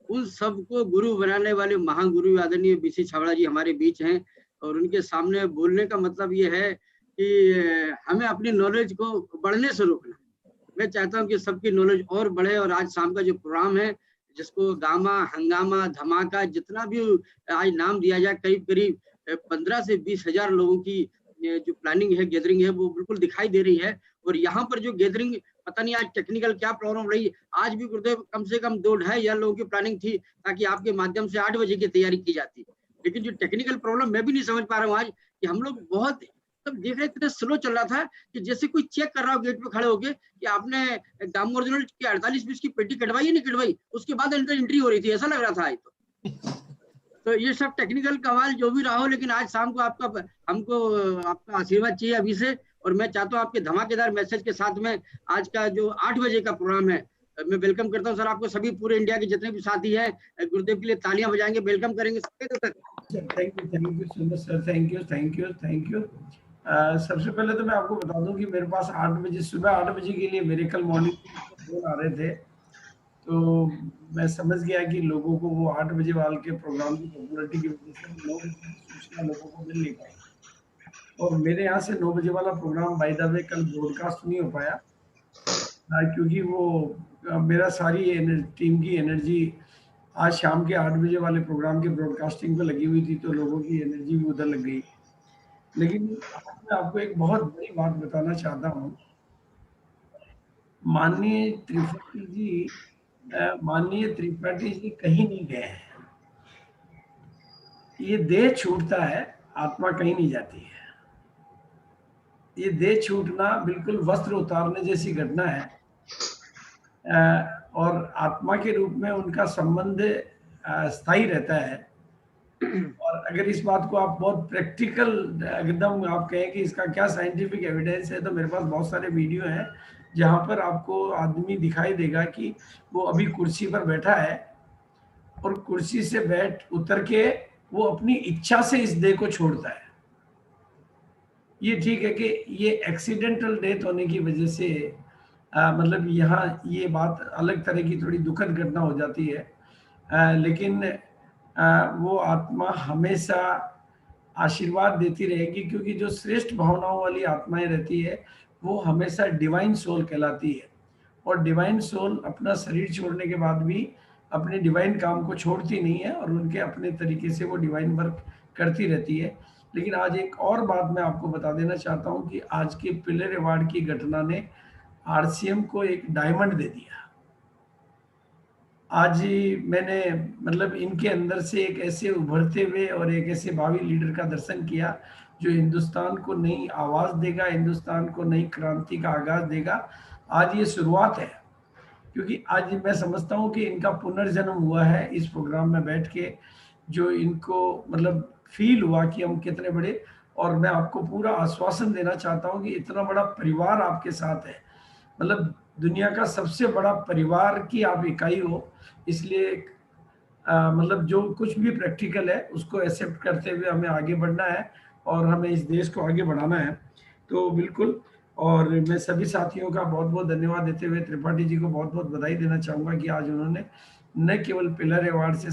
उन सबको गुरु बनाने वाले महागुरु आदरणीय बीसी छाबड़ा जी हमारे बीच हैं। और उनके सामने बोलने का मतलब ये है कि हमें अपनी नॉलेज को बढ़ने से रोकना। मैं चाहता हूं कि सबकी नॉलेज और बढ़े। और आज शाम का जो प्रोग्राम है, जिसको गामा, हंगामा, धमाका, जितना भी आज नाम दिया जाए, करीब करीब 15 से 20 हजार लोगों की जो प्लानिंग है, गैदरिंग है, वो बिल्कुल दिखाई दे रही है। और यहाँ पर जो गैदरिंग, पता नहीं आज टेक्निकल क्या प्रॉब्लम रही, आज भी गुरुदेव कम से कम 2-2.5 लोगों की प्लानिंग थी, ताकि आपके माध्यम से 8 बजे की तैयारी की जाती। लेकिन जो टेक्निकल प्रॉब्लम मैं भी नहीं समझ पा रहा हूँ आज, कि हम लोग बहुत तब देख रहे इतने स्लो चल रहा था कि जैसे कोई चेक कर रहा हो गेट पे खड़े होके कि आपने गांव ओरिजिनल की 48-20 की पेटी कटवाई या नहीं कटवाई, उसके बाद एंट्री हो रही थी, ऐसा लग रहा था आज। तो ये सब टेक्निकल कमाल जो भी रहा हो, लेकिन आज शाम को हमको आपका आशीर्वाद चाहिए अभी से। और मैं चाहता हूँ आपके धमाकेदार मैसेज के साथ में आज का जो 8 बजे का प्रोग्राम है, मैं वेलकम करता हूँ सर आपको। सभी पूरे इंडिया के जितने भी साथी हैं, गुरुदेव के लिए तालियां बजाएंगे, वेलकम करेंगे। Thank you so much sir, thank you. सबसे पहले तो मैं आपको बता दूं कि मेरे पास 8 बजे, सुबह 8 बजे के लिए मिरेकल मॉर्निंग फोन आ रहे थे, तो मैं समझ गया कि लोगों को वो 8 बजे वाले के प्रोग्राम की पॉपुलरिटी की वजह से सूचना लोगों को मिल नहीं पाई। और मेरे यहाँ से 9 बजे वाला प्रोग्राम बाय द वे कल ब्रॉडकास्ट नहीं हो पाया, क्योंकि वो मेरा सारी टीम की एनर्जी आज शाम के 8 बजे वाले प्रोग्राम के ब्रॉडकास्टिंग पे लगी हुई थी, तो लोगों की एनर्जी भी उधर लग गई। लेकिन मैं आपको एक बहुत बड़ी बात बताना चाहता हूँ। माननीय त्रिपाठी जी कहीं नहीं गए हैं। ये देह छूटता है, आत्मा कहीं नहीं जाती है। ये देह छूटना बिल्कुल वस्त्र उतारने जैसी घटना है। और आत्मा के रूप में उनका संबंध स्थायी रहता है। और अगर इस बात को आप बहुत प्रैक्टिकल एकदम आप कहें कि इसका क्या साइंटिफिक एविडेंस है, तो मेरे पास बहुत सारे वीडियो हैं जहां पर आपको आदमी दिखाई देगा कि वो अभी कुर्सी पर बैठा है और कुर्सी से उतर के वो अपनी इच्छा से इस देह को छोड़ता है। ये ठीक है कि ये एक्सीडेंटल डेथ होने की वजह से मतलब यहाँ ये बात अलग तरह की थोड़ी दुखद घटना हो जाती है, लेकिन वो आत्मा हमेशा आशीर्वाद देती रहेगी, क्योंकि जो श्रेष्ठ भावनाओं वाली आत्माएं रहती है वो हमेशा डिवाइन सोल कहलाती है। और डिवाइन सोल अपना शरीर छोड़ने के बाद भी अपने डिवाइन काम को छोड़ती नहीं है और उनके अपने तरीके से वो डिवाइन वर्क करती रहती है। लेकिन आज एक और बात मैं आपको बता देना चाहता हूँ कि आज के पिलर अवार्ड की घटना ने आरसीएम को एक डायमंड दे दिया। आज मैंने मतलब इनके अंदर से एक ऐसे उभरते हुए और एक ऐसे भावी लीडर का दर्शन किया जो हिंदुस्तान को नई आवाज देगा, हिंदुस्तान को नई क्रांति का आगाज देगा। आज ये शुरुआत है, क्योंकि आज मैं समझता हूँ कि इनका पुनर्जन्म हुआ है इस प्रोग्राम में बैठ के, जो इनको मतलब फील हुआ कि हम कितने बड़े। और मैं आपको पूरा आश्वासन देना चाहता हूँ कि इतना बड़ा परिवार आपके साथ है, मतलब दुनिया का सबसे बड़ा परिवार की आप इकाई हो। इसलिए मतलब जो कुछ भी प्रैक्टिकल है उसको एक्सेप्ट करते हुए हमें आगे बढ़ना है और हमें इस देश को आगे बढ़ाना है। तो बिल्कुल, और मैं सभी साथियों का बहुत बहुत धन्यवाद देते हुए त्रिपाठी जी को बहुत बहुत बधाई देना चाहूँगा कि आज उन्होंने न केवल पिलर अवार्ड से